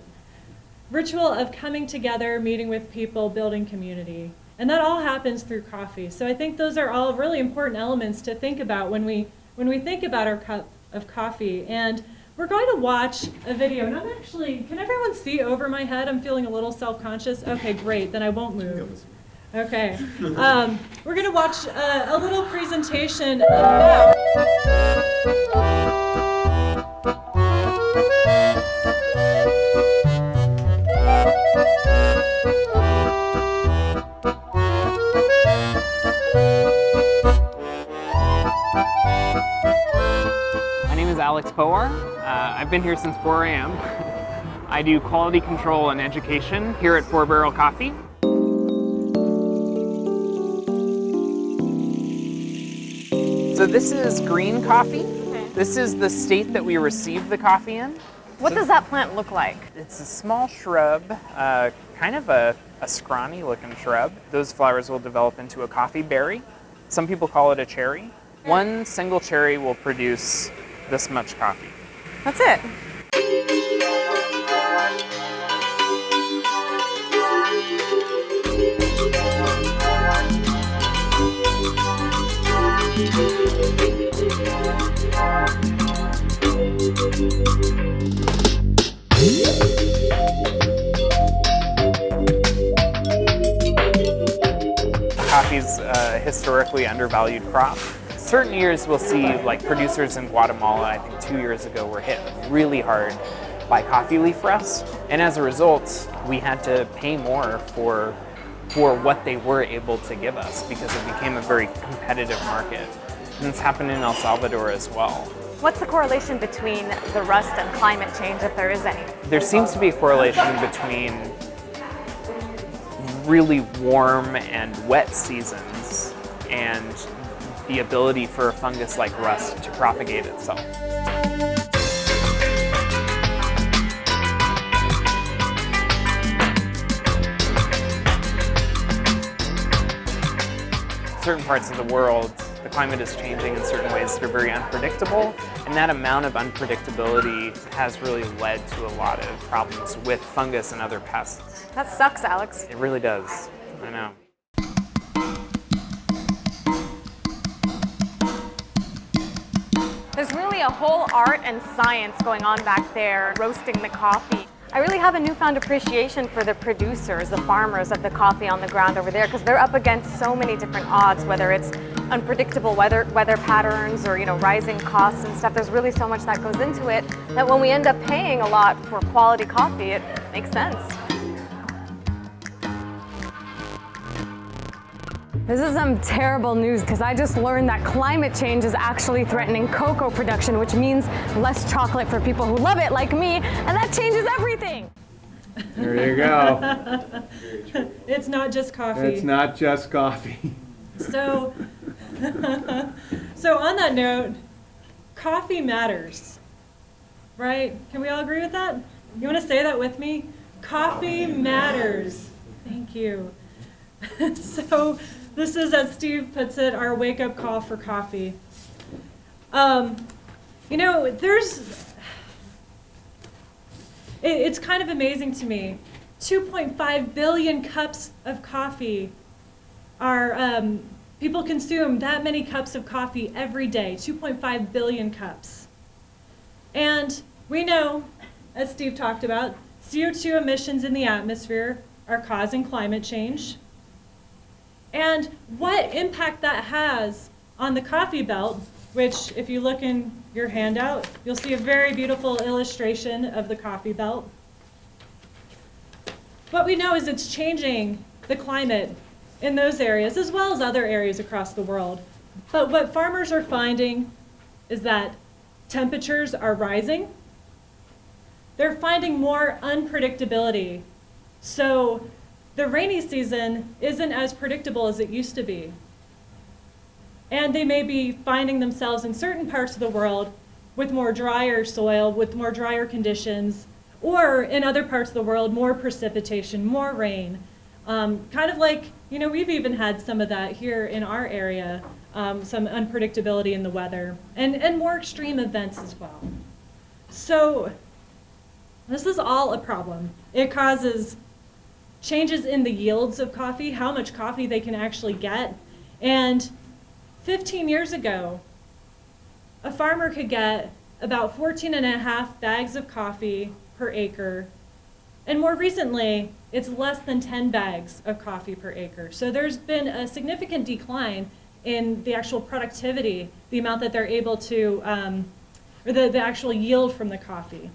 ritual of coming together, meeting with people, building community. And that all happens through coffee. So I think those are all really important elements to think about when we think about our cup of coffee. And we're going to watch a video. And I'm actually, can everyone see over my head? I'm feeling a little self-conscious. Okay, great, then I won't move. Okay. We're going to watch a little presentation about. My name is Alex Powar. I've been here since 4 a.m. I do quality control and education here at 4 Barrel Coffee. So this is green coffee. Okay. This is the state that we receive the coffee in. What does that plant look like? It's a small shrub, kind of a scrawny looking shrub. Those flowers will develop into a coffee berry. Some people call it a cherry. One single cherry will produce this much coffee. That's it. Coffee's a historically undervalued crop. Certain years we'll see, like producers in Guatemala, I think 2 years ago, were hit really hard by coffee leaf rust. And as a result, we had to pay more for what they were able to give us because it became a very competitive market. And it's happened in El Salvador as well. What's the correlation between the rust and climate change, if there is any? There seems to be a correlation between really warm and wet seasons and the ability for a fungus like rust to propagate itself. Certain parts of the world, the climate is changing in certain ways that are very unpredictable, and that amount of unpredictability has really led to a lot of problems with fungus and other pests. That sucks, Alex. It really does. I know. There's really a whole art and science going on back there, roasting the coffee. I really have a newfound appreciation for the producers, the farmers of the coffee on the ground over there, because they're up against so many different odds, whether it's unpredictable weather patterns or, rising costs and stuff. There's really so much that goes into it that when we end up paying a lot for quality coffee, it makes sense. This is some terrible news because I just learned that climate change is actually threatening cocoa production, which means less chocolate for people who love it like me, and that changes everything. There you go. It's not just coffee. It's not just coffee. So, so on that note, coffee matters, right? Can we all agree with that? You want to say that with me? Coffee matters. Thank you. So this is, as Steve puts it, our wake-up call for coffee. It's kind of amazing to me. 2.5 billion cups of coffee are, people consume that many cups of coffee every day, 2.5 billion cups. And we know, as Steve talked about, CO2 emissions in the atmosphere are causing climate change. And what impact that has on the coffee belt, which if you look in your handout, you'll see a very beautiful illustration of the coffee belt. What we know is it's changing the climate in those areas as well as other areas across the world. But what farmers are finding is that temperatures are rising. They're finding more unpredictability. So the rainy season isn't as predictable as it used to be. And they may be finding themselves in certain parts of the world with more drier soil, with more drier conditions, or in other parts of the world, more precipitation, more rain. Kind of like, we've even had some of that here in our area, some unpredictability in the weather, and more extreme events as well. So this is all a problem. It causes changes in the yields of coffee, how much coffee they can actually get. And 15 years ago, a farmer could get about 14.5 bags of coffee per acre And more recently, it's less than 10 bags of coffee per acre. So there's been a significant decline in the actual productivity, the amount that they're able to, or the actual yield from the coffee.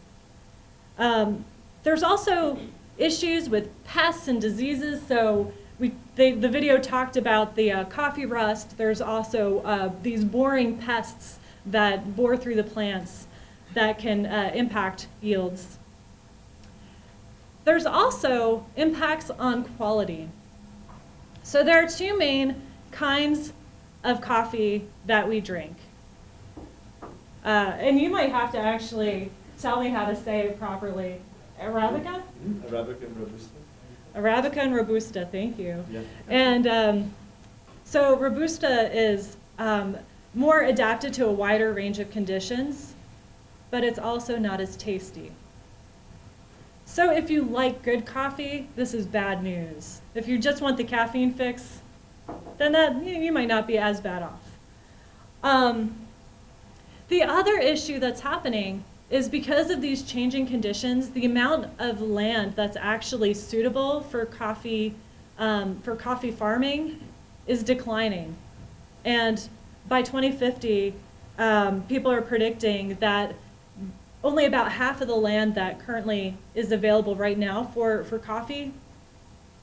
There's also issues with pests and diseases. So the video talked about the coffee rust. There's also these boring pests that bore through the plants that can impact yields. There's also impacts on quality. So there are two main kinds of coffee that we drink. And you might have to actually tell me how to say it properly. Arabica? Arabica and Robusta. Arabica and Robusta, thank you. Yeah. And so Robusta is more adapted to a wider range of conditions, but it's also not as tasty. So if you like good coffee, this is bad news. If you just want the caffeine fix, then you might not be as bad off. The other issue that's happening is because of these changing conditions, the amount of land that's actually suitable for coffee farming is declining. And by 2050, people are predicting that only about half of the land that currently is available right now for coffee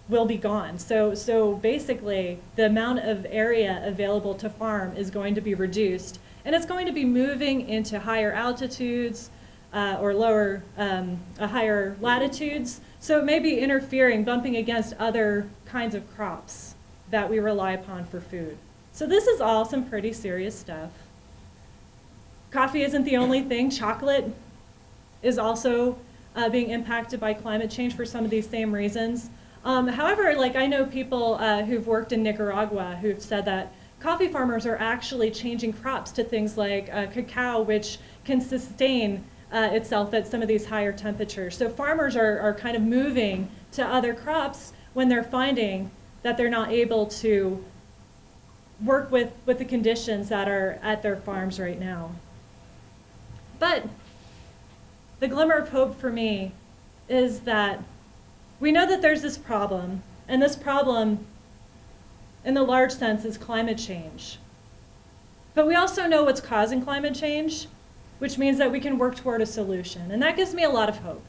will be gone. So basically, the amount of area available to farm is going to be reduced, and it's going to be moving into higher altitudes or lower, higher latitudes. So it may be interfering, bumping against other kinds of crops that we rely upon for food. So this is all some pretty serious stuff. Coffee isn't the only thing. Chocolate is also being impacted by climate change for some of these same reasons. However, like I know people who've worked in Nicaragua who've said that coffee farmers are actually changing crops to things like cacao, which can sustain itself at some of these higher temperatures. So farmers are kind of moving to other crops when they're finding that they're not able to work with the conditions that are at their farms right now. But the glimmer of hope for me is that we know that there's this problem, and this problem, in the large sense, is climate change. But we also know what's causing climate change, which means that we can work toward a solution, and that gives me a lot of hope.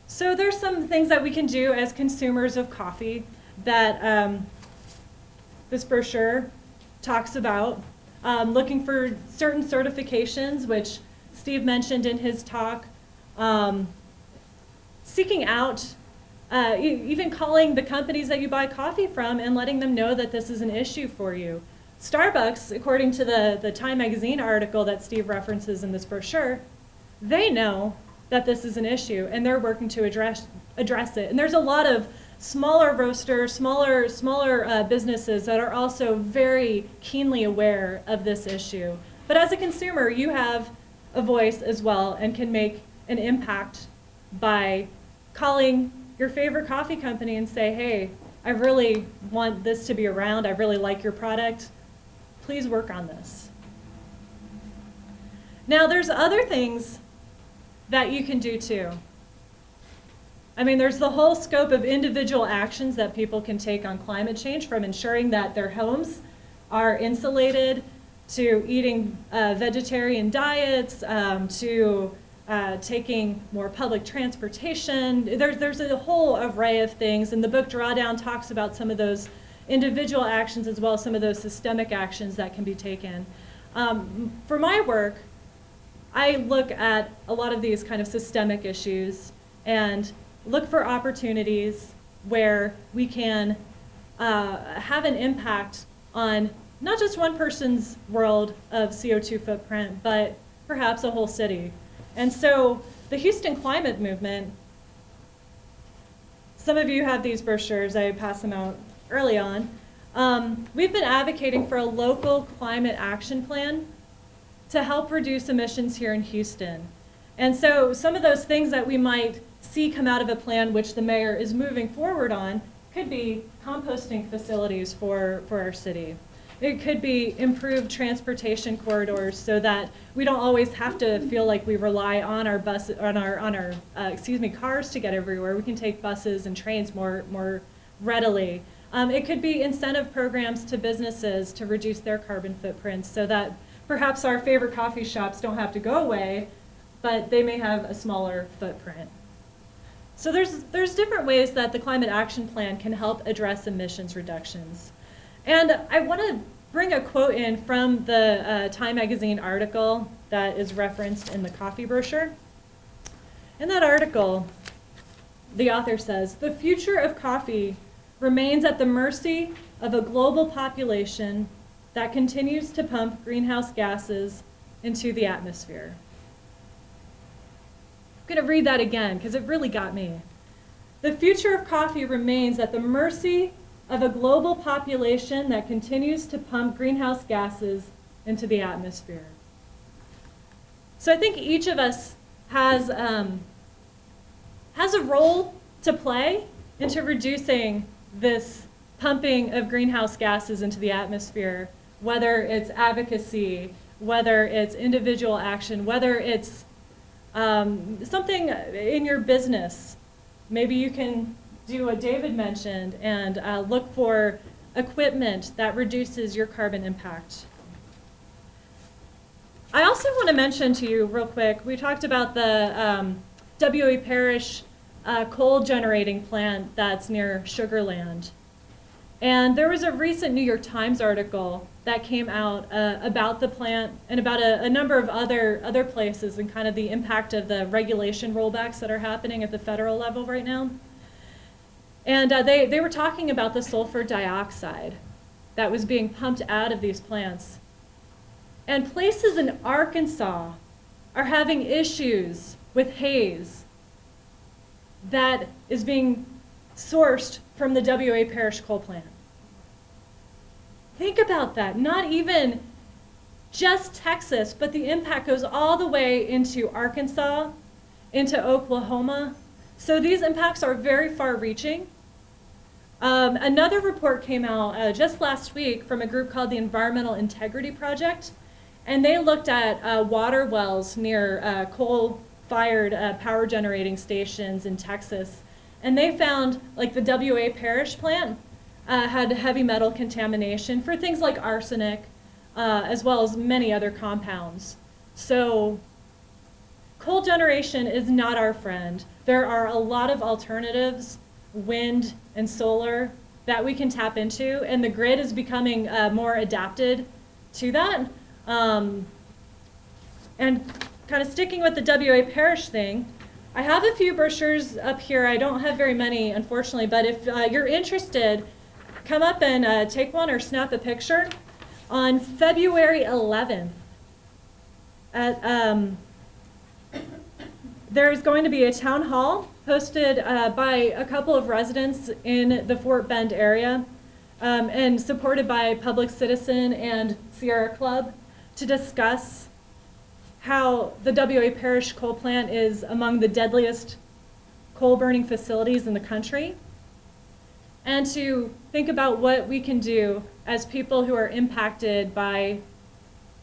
So there's some things that we can do as consumers of coffee that this brochure talks about. Looking for certain certifications, which Steve mentioned in his talk. Seeking out, even calling the companies that you buy coffee from and letting them know that this is an issue for you. Starbucks, according to the Time Magazine article that Steve references in this brochure, they know that this is an issue and they're working to address it. And there's a lot of smaller roasters, smaller businesses that are also very keenly aware of this issue. But as a consumer, you have a voice as well and can make an impact by calling your favorite coffee company and say, hey, I really want this to be around. I really like your product. Please work on this. Now, there's other things that you can do too. I mean, there's the whole scope of individual actions that people can take on climate change, from ensuring that their homes are insulated, to eating vegetarian diets, to taking more public transportation. There's a whole array of things, and the book Drawdown talks about some of those individual actions as well as some of those systemic actions that can be taken. For my work, I look at a lot of these kind of systemic issues and look for opportunities where we can have an impact on not just one person's world of CO2 footprint, but perhaps a whole city. And so the Houston Climate Movement, some of you have these brochures, I passed them out early on. We've been advocating for a local climate action plan to help reduce emissions here in Houston. And so some of those things that we might see come out of a plan which the mayor is moving forward on could be composting facilities for our city. It could be improved transportation corridors so that we don't always have to feel like we rely on our cars to get everywhere. We can take buses and trains more readily. It could be incentive programs to businesses to reduce their carbon footprints so that perhaps our favorite coffee shops don't have to go away, but they may have a smaller footprint. So there's different ways that the Climate Action Plan can help address emissions reductions. And I want to bring a quote in from the Time Magazine article that is referenced in the coffee brochure. In that article, the author says, "The future of coffee remains at the mercy of a global population that continues to pump greenhouse gases into the atmosphere." I'm going to read that again because it really got me. "The future of coffee remains at the mercy of a global population that continues to pump greenhouse gases into the atmosphere." So I think each of us has a role to play into reducing this pumping of greenhouse gases into the atmosphere, whether it's advocacy, whether it's individual action, whether it's something in your business. Maybe you can do what David mentioned and look for equipment that reduces your carbon impact. I also want to mention to you real quick, we talked about the W.A. Parish coal generating plant that's near Sugar Land. And there was a recent New York Times article that came out about the plant and about a number of other places and kind of the impact of the regulation rollbacks that are happening at the federal level right now. And they were talking about the sulfur dioxide that was being pumped out of these plants. And places in Arkansas are having issues with haze that is being sourced from the W.A. Parish coal plant. Think about that. Not even just Texas, but the impact goes all the way into Arkansas, into Oklahoma. So these impacts are very far-reaching. Another report came out just last week from a group called the Environmental Integrity Project, and they looked at water wells near coal-fired power generating stations in Texas, and they found, like the W.A. Parish plant, had heavy metal contamination for things like arsenic, as well as many other compounds. So coal generation is not our friend. There are a lot of alternatives, wind and solar, that we can tap into, and the grid is becoming more adapted to that. And kind of sticking with the W.A. Parish thing, I have a few brochures up here. I don't have very many, unfortunately, but if you're interested, come up and take one or snap a picture. On February 11th, there's going to be a town hall hosted by a couple of residents in the Fort Bend area and supported by Public Citizen and Sierra Club to discuss how the W.A. Parish coal plant is among the deadliest coal burning facilities in the country, and to think about what we can do as people who are impacted by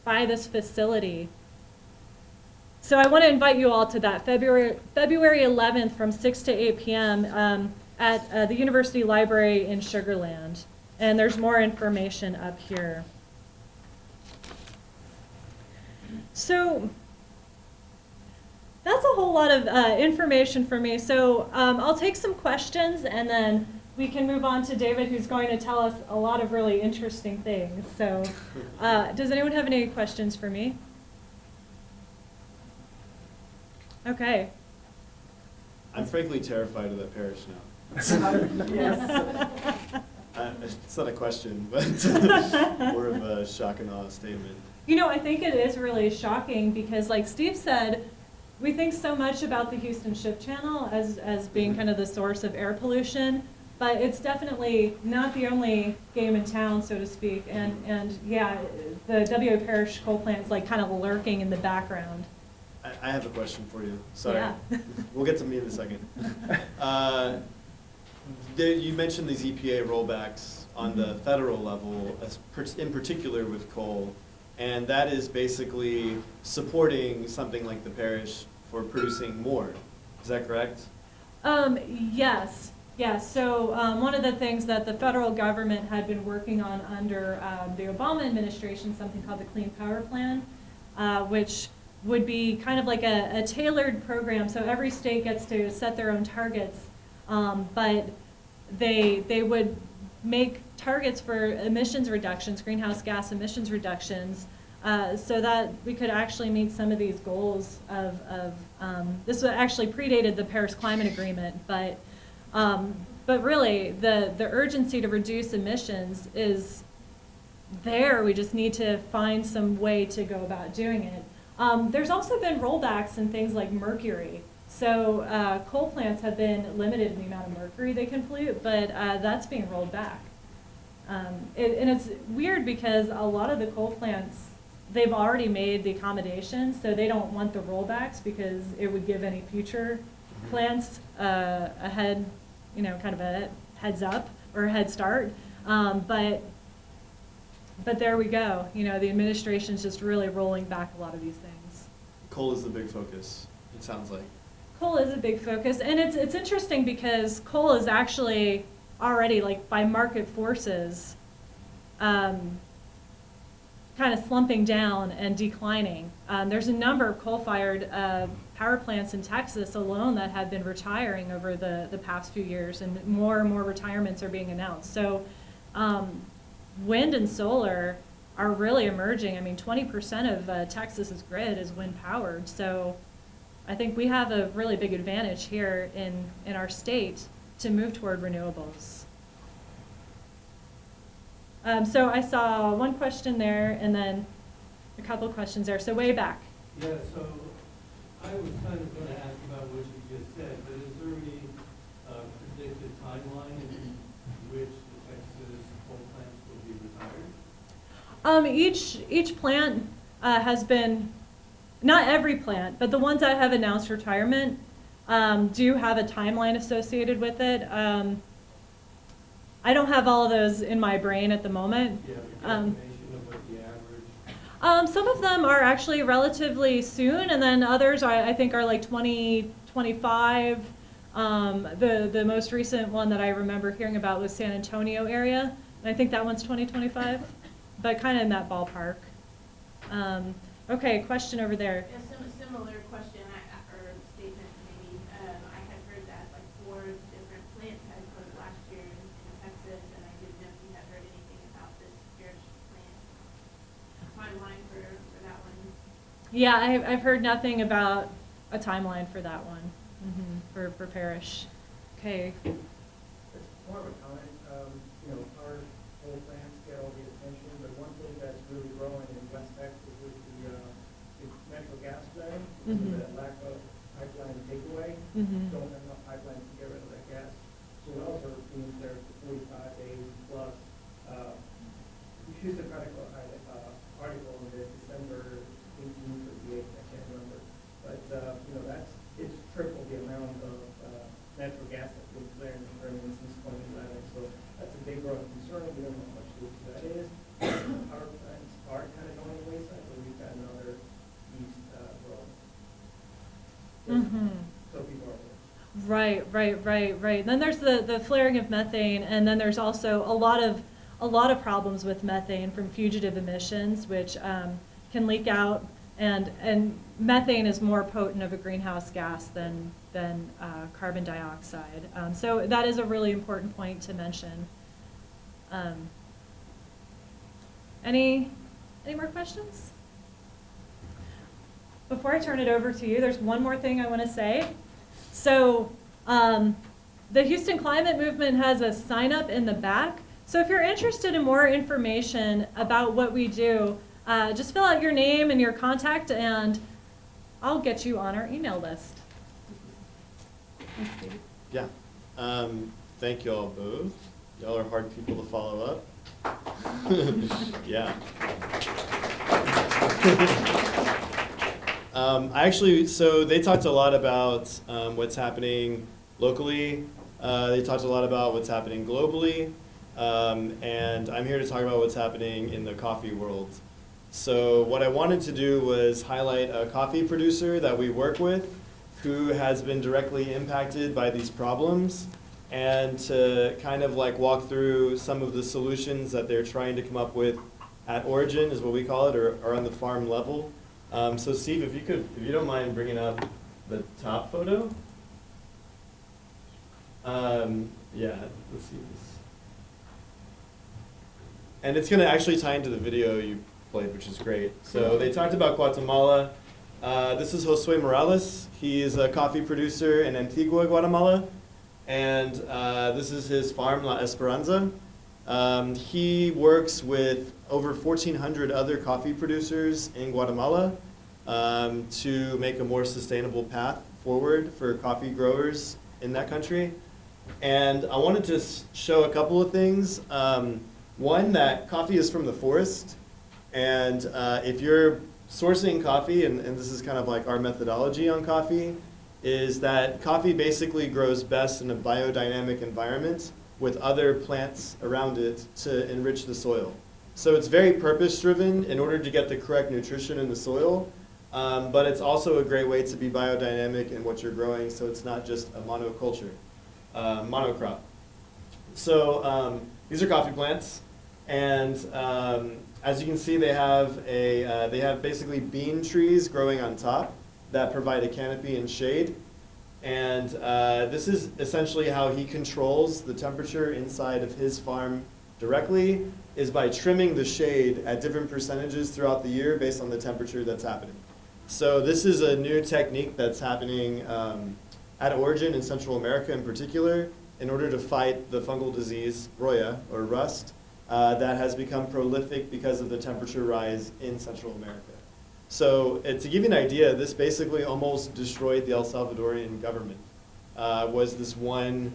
this facility. So I want to invite you all to that, February 11th from 6 to 8 p.m. At the University Library in Sugar Land. And there's more information up here. So that's a whole lot of information for me. So I'll take some questions and then we can move on to David, who's going to tell us a lot of really interesting things. So does anyone have any questions for me? Okay. I'm frankly terrified of that parish now. Yes. It's not a question, but more of a shock and awe statement. You know, I think it is really shocking because, like Steve said, we think so much about the Houston Ship Channel as being kind of the source of air pollution, but it's definitely not the only game in town, so to speak. And yeah, the W.A. Parish coal plant is like kind of lurking in the background. I have a question for you. Sorry. Yeah. We'll get to me in a second. You mentioned these EPA rollbacks on the federal level, in particular with coal, and that is basically supporting something like the parish for producing more. Is that correct? Yes. So one of the things that the federal government had been working on under the Obama administration, something called the Clean Power Plan, which would be kind of like a tailored program. So every state gets to set their own targets, but they would make targets for emissions reductions, greenhouse gas emissions reductions, so that we could actually meet some of these goals of this actually predated the Paris Climate Agreement, but really the urgency to reduce emissions is there. We just need to find some way to go about doing it. There's also been rollbacks in things like mercury. So coal plants have been limited in the amount of mercury they can pollute, but that's being rolled back. And it's weird because a lot of the coal plants, they've already made the accommodations, so they don't want the rollbacks because it would give any future plants a head, kind of a heads up or a head start. But there we go. The administration's just really rolling back a lot of these things. Coal is the big focus, it sounds like. Coal is a big focus, and it's interesting because coal is actually already, like, by market forces, kind of slumping down and declining. There's a number of coal-fired power plants in Texas alone that have been retiring over the past few years, and more retirements are being announced. So wind and solar are really emerging. I mean, 20% of Texas's grid is wind-powered, so I think we have a really big advantage here in our state to move toward renewables. So I saw one question there and then a couple of questions there. So way back. Yeah, so I was kind of going to ask about what you just said, but is there any predicted timeline in which the Texas coal plants will be retired? Each plant has been, not every plant, but the ones that have announced retirement do have a timeline associated with it. I don't have all of those in my brain at the moment. Yeah, estimation of what the average? Some of them are actually relatively soon, and then others I think are like 2025. The most recent one that I remember hearing about was San Antonio area, and I think that one's 2025, but kind of in that ballpark. Okay, question over there. Yeah, similar question or statement maybe. I had heard that like 4 different plants had closed last year in Texas, and I didn't know if you had heard anything about this Parish plant timeline for that one. Yeah, I've heard nothing about a timeline for that one, for Parish. Okay. It's more of a comment. Our coal plants get all the attention, but one thing that's really growing in West Texas is the natural gas thing, the lack of pipeline takeaway. Don't have enough pipelines to get rid of that gas. So wells are being there for 45 days plus. Houston article in the December 1858, I can't remember, but it's triple the amount of natural gas that's been flared in the Permian since 2011. So that's a big growing concern. We don't know how much that is. Power plants are kind of going the wayside, but we've got another east growing. So people are Right. Then there's the flaring of methane, and then there's also a lot of problems with methane from fugitive emissions, which can leak out, and methane is more potent of a greenhouse gas than carbon dioxide. So that is a really important point to mention. Any more questions? Before I turn it over to you, there's one more thing I want to say. So the Houston Climate Movement has a sign up in the back. So if you're interested in more information about what we do, just fill out your name and your contact, and I'll get you on our email list. Thanks, Steve. Yeah. Thank you all both. Y'all are hard people to follow up. Yeah. So they talked a lot about what's happening locally They talked a lot about what's happening globally, and I'm here to talk about what's happening in the coffee world. So what I wanted to do was highlight a coffee producer that we work with who has been directly impacted by these problems, and to kind of like walk through some of the solutions that they're trying to come up with at origin, is what we call it, or on the farm level. So Steve, if you don't mind bringing up the top photo. Yeah, let's see this. And it's going to actually tie into the video you played, which is great. So they talked about Guatemala. This is Josue Morales. He is a coffee producer in Antigua, Guatemala. And this is his farm, La Esperanza. He works with over 1,400 other coffee producers in Guatemala to make a more sustainable path forward for coffee growers in that country. And I wanted to show a couple of things. One, that coffee is from the forest. And if you're sourcing coffee, and this is kind of like our methodology on coffee, is that coffee basically grows best in a biodynamic environment with other plants around it to enrich the soil. So it's very purpose-driven in order to get the correct nutrition in the soil, but it's also a great way to be biodynamic in what you're growing, so it's not just a monoculture, monocrop. So these are coffee plants, and as you can see, they have basically bean trees growing on top that provide a canopy and shade. And this is essentially how he controls the temperature inside of his farm directly, is by trimming the shade at different percentages throughout the year based on the temperature that's happening. So this is a new technique that's happening at origin in Central America in particular, in order to fight the fungal disease, roya, or rust, that has become prolific because of the temperature rise in Central America. So to give you an idea, this basically almost destroyed the El Salvadorian government. Was this one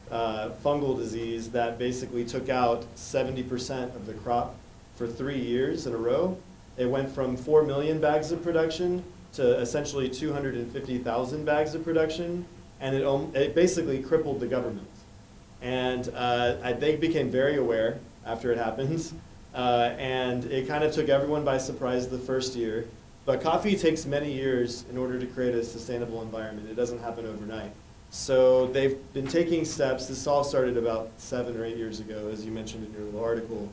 fungal disease that basically took out 70% of the crop for 3 years in a row. It went from 4 million bags of production to essentially 250,000 bags of production, and it basically crippled the government. And they became very aware after it happened, and it kind of took everyone by surprise the first year. But coffee takes many years in order to create a sustainable environment. It doesn't happen overnight. So they've been taking steps. This all started about 7 or 8 years ago, as you mentioned in your little article.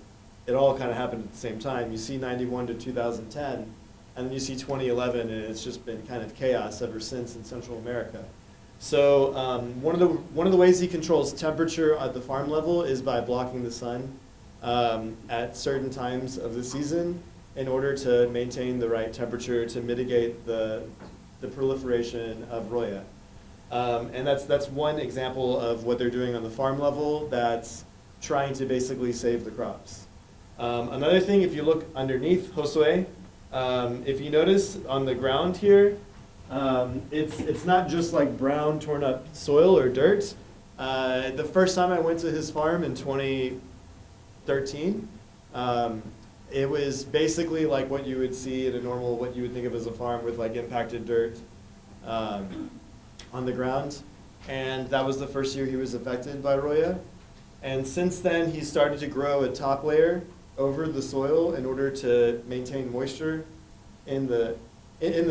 It all kind of happened at the same time. You see 91 to 2010, and then you see 2011, and it's just been kind of chaos ever since in Central America. So one of the ways he controls temperature at the farm level is by blocking the sun at certain times of the season, in order to maintain the right temperature to mitigate the proliferation of roya. And that's one example of what they're doing on the farm level that's trying to basically save the crops. Another thing, if you look underneath Josue, if you notice on the ground here, it's not just like brown torn up soil or dirt. The first time I went to his farm in 2013, it was basically like what you would see at what you would think of as a farm, with like impacted dirt on the ground. And that was the first year he was affected by roya. And since then, he started to grow a top layer over the soil in order to maintain moisture in the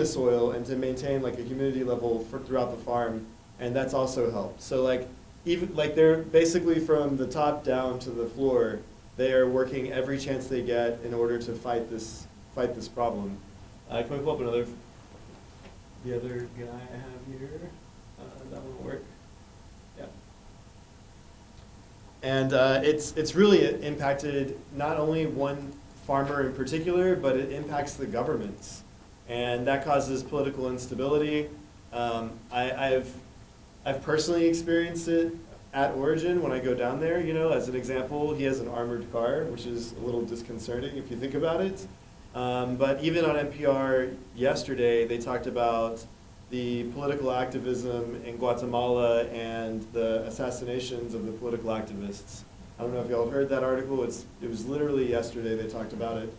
soil and to maintain like a humidity level throughout the farm. And that's also helped. So they're basically from the top down to the floor, they are working every chance they get in order to fight this problem. Can we pull up the other guy I have here? That one will work. Yeah. And it's really impacted not only one farmer in particular, but it impacts the governments, and that causes political instability. I've personally experienced it at origin when I go down there. You know, as an example, he has an armored car, which is a little disconcerting if you think about it. But even on NPR yesterday, they talked about the political activism in Guatemala and the assassinations of the political activists. I don't know if y'all heard that article. It was literally yesterday they talked about it.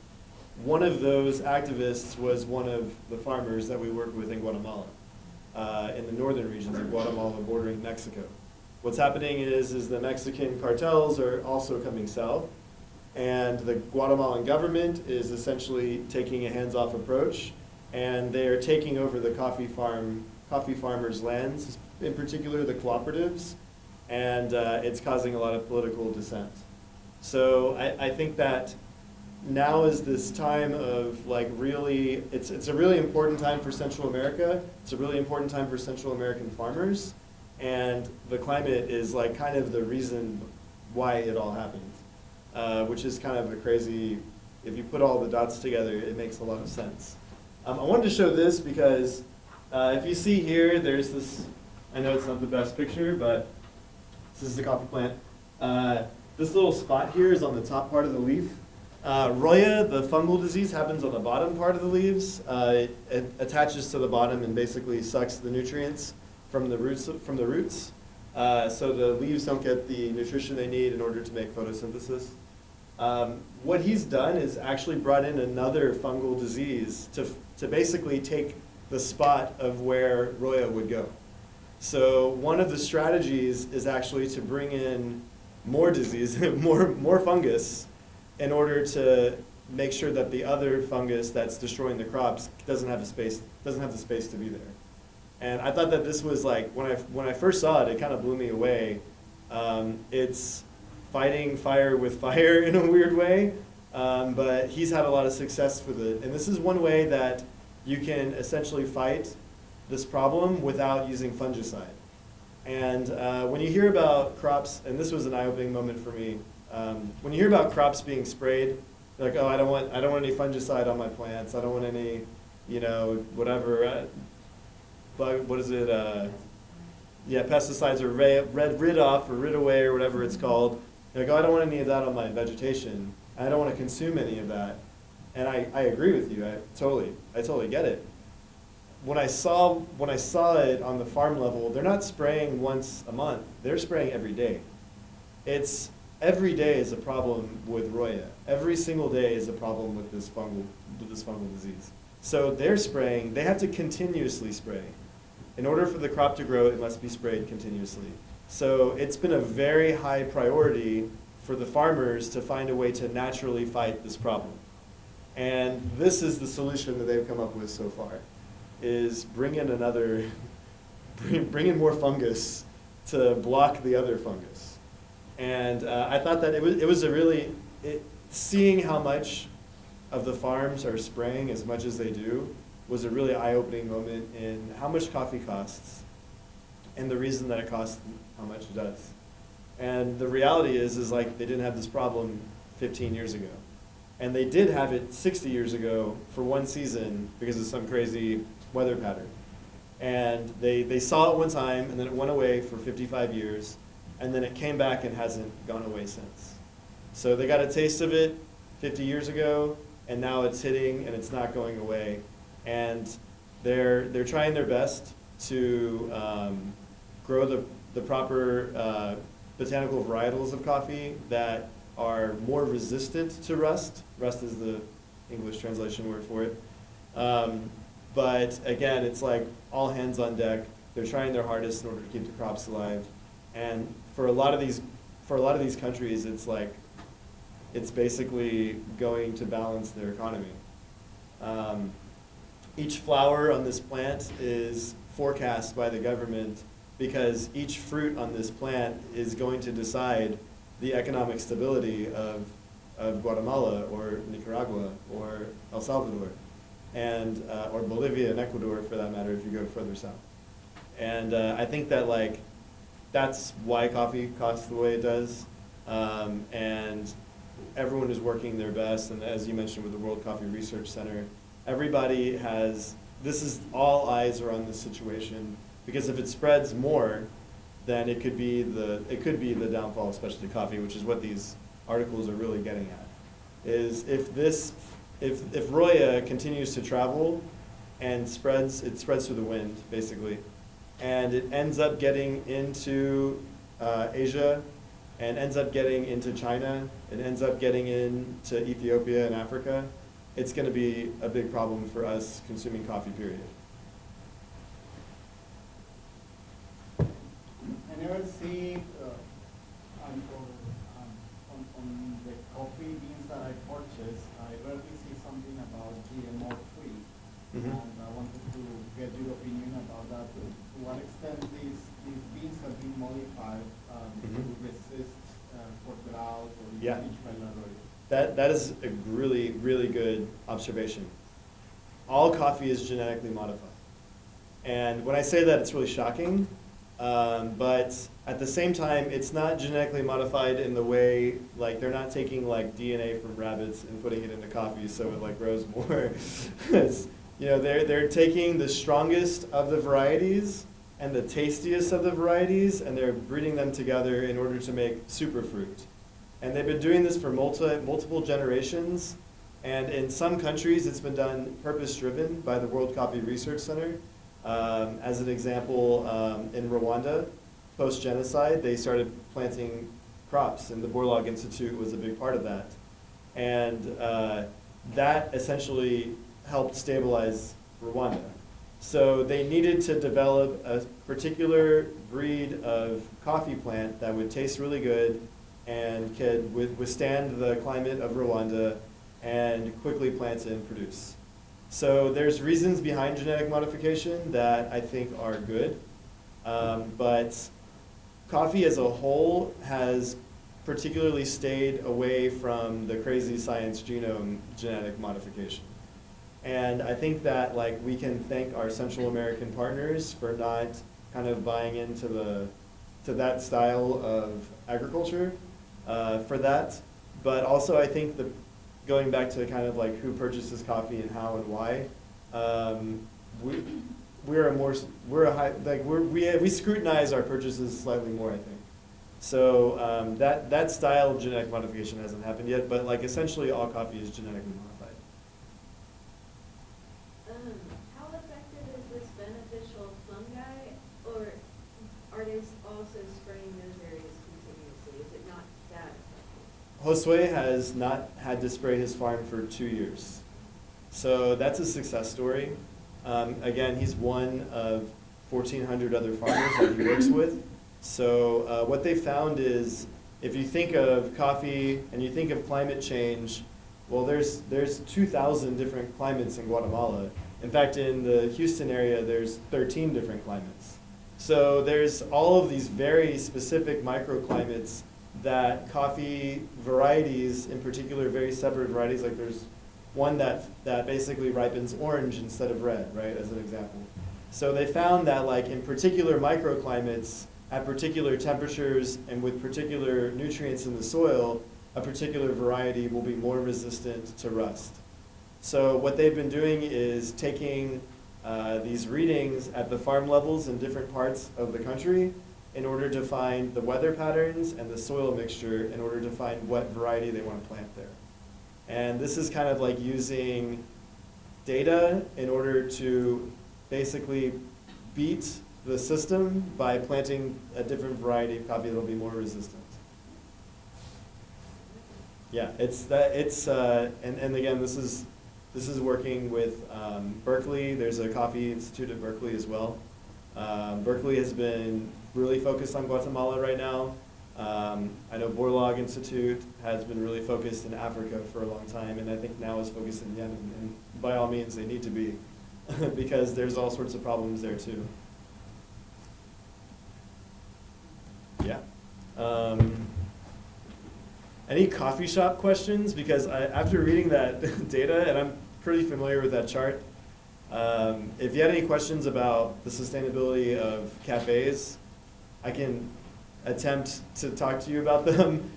One of those activists was one of the farmers that we work with in Guatemala, in the northern regions of Guatemala bordering Mexico. what's happening is the Mexican cartels are also coming south, and the Guatemalan government is essentially taking a hands-off approach, and they are taking over the coffee farmers' lands, in particular the cooperatives, and it's causing a lot of political dissent. So I think that now is this time of like really, it's a really important time for Central America. It's a really important time for Central American farmers, and the climate is like kind of the reason why it all happened, which is kind of a crazy, if you put all the dots together, it makes a lot of sense. I wanted to show this because if you see here, there's this, I know it's not the best picture, but this is the coffee plant. This little spot here is on the top part of the leaf. Roya, the fungal disease, happens on the bottom part of the leaves. It attaches to the bottom and basically sucks the nutrients from the roots. So the leaves don't get the nutrition they need in order to make photosynthesis. What he's done is actually brought in another fungal disease to basically take the spot of where Roya would go. So one of the strategies is actually to bring in more disease, more fungus, in order to make sure that the other fungus that's destroying the crops doesn't have the space to be there. And I thought that this was like, when I first saw it, it kind of blew me away. It's fighting fire with fire in a weird way, but he's had a lot of success with it. And this is one way that you can essentially fight this problem without using fungicide. And when you hear about crops, and this was an eye-opening moment for me, when you hear about crops being sprayed, you're like, oh, I don't want any fungicide on my plants. I don't want any, whatever. What is it? Yeah, pesticides or rid off or rid away or whatever it's called. You're like, oh, I don't want any of that on my vegetation. I don't want to consume any of that. And I agree with you. I totally get it. When I saw it on the farm level, they're not spraying once a month. They're spraying every day. Every day is a problem with Roya. Every single day is a problem with this fungal disease. So they're spraying. They have to continuously spray. In order for the crop to grow, it must be sprayed continuously. So it's been a very high priority for the farmers to find a way to naturally fight this problem. And this is the solution that they've come up with so far, is bring in more fungus to block the other fungus. And I thought that it was a really, seeing how much of the farms are spraying as much as they do was a really eye-opening moment in how much coffee costs and the reason that it costs how much it does. And the reality is like they didn't have this problem 15 years ago. And they did have it 60 years ago for one season because of some crazy weather pattern. And they saw it one time, and then it went away for 55 years, and then it came back and hasn't gone away since. So they got a taste of it 50 years ago, and now it's hitting, and it's not going away. And they're trying their best to grow the proper botanical varietals of coffee that are more resistant to rust. Rust is the English translation word for it. But again, it's like all hands on deck. They're trying their hardest in order to keep the crops alive. And for a lot of these countries, it's like it's basically going to balance their economy. Each flower on this plant is forecast by the government because each fruit on this plant is going to decide the economic stability of Guatemala or Nicaragua or El Salvador, and or Bolivia and Ecuador for that matter if you go further south. And I think that like that's why coffee costs the way it does, and everyone is working their best. And as you mentioned with the World Coffee Research Center, everybody has, this is, all eyes are on this situation, because if it spreads more, then it could be the downfall of specialty coffee, which is what these articles are really getting at. Is if Roya continues to travel and it spreads through the wind, basically, and it ends up getting into Asia, and ends up getting into China, and ends up getting into Ethiopia and Africa, it's going to be a big problem for us consuming coffee, period. I never see that is a really, really good observation. All coffee is genetically modified. And when I say that, it's really shocking. But at the same time, it's not genetically modified in the way, like they're not taking like DNA from rabbits and putting it into coffee so it like grows more. You know, they're taking the strongest of the varieties and the tastiest of the varieties, and they're breeding them together in order to make superfruit. And they've been doing this for multiple generations. And in some countries, it's been done purpose-driven by the World Coffee Research Center. As an example, in Rwanda, post-genocide, they started planting crops, and the Borlaug Institute was a big part of that. And that essentially helped stabilize Rwanda. So they needed to develop a particular breed of coffee plant that would taste really good and could withstand the climate of Rwanda and quickly plant and produce. So there's reasons behind genetic modification that I think are good, but coffee as a whole has particularly stayed away from the crazy science genome genetic modification. And I think that like we can thank our Central American partners for not kind of buying into that style of agriculture for that. But also I think going back to kind of like who purchases coffee and how and why, we scrutinize our purchases slightly more, I think. So that style of genetic modification hasn't happened yet, but like essentially all coffee is genetically modified. How effective is this beneficial fungi, or are they also spraying those areas continuously? Is it not that effective? Josue has not had to spray his farm for 2 years. So that's a success story. Again, he's one of 1,400 other farmers that he works with. So what they found is if you think of coffee and you think of climate change, well, there's 2,000 different climates in Guatemala. In fact, in the Houston area, there's 13 different climates. So there's all of these very specific microclimates that coffee varieties, in particular very separate varieties, like there's one that basically ripens orange instead of red, right, as an example. So they found that like in particular microclimates, at particular temperatures and with particular nutrients in the soil, a particular variety will be more resistant to rust. So what they've been doing is taking these readings at the farm levels in different parts of the country in order to find the weather patterns and the soil mixture in order to find what variety they want to plant there. And this is kind of like using data in order to basically beat the system by planting a different variety of coffee that will be more resistant. Yeah, and again, this is working with Berkeley. There's a coffee institute at Berkeley as well. Berkeley has been really focused on Guatemala right now. I know Borlaug Institute has been really focused in Africa for a long time, and I think now is focused in Yemen. And by all means, they need to be, because there's all sorts of problems there too. Yeah. Any coffee shop questions? Because after reading that data, and I'm pretty familiar with that chart, if you had any questions about the sustainability of cafes, I can attempt to talk to you about them.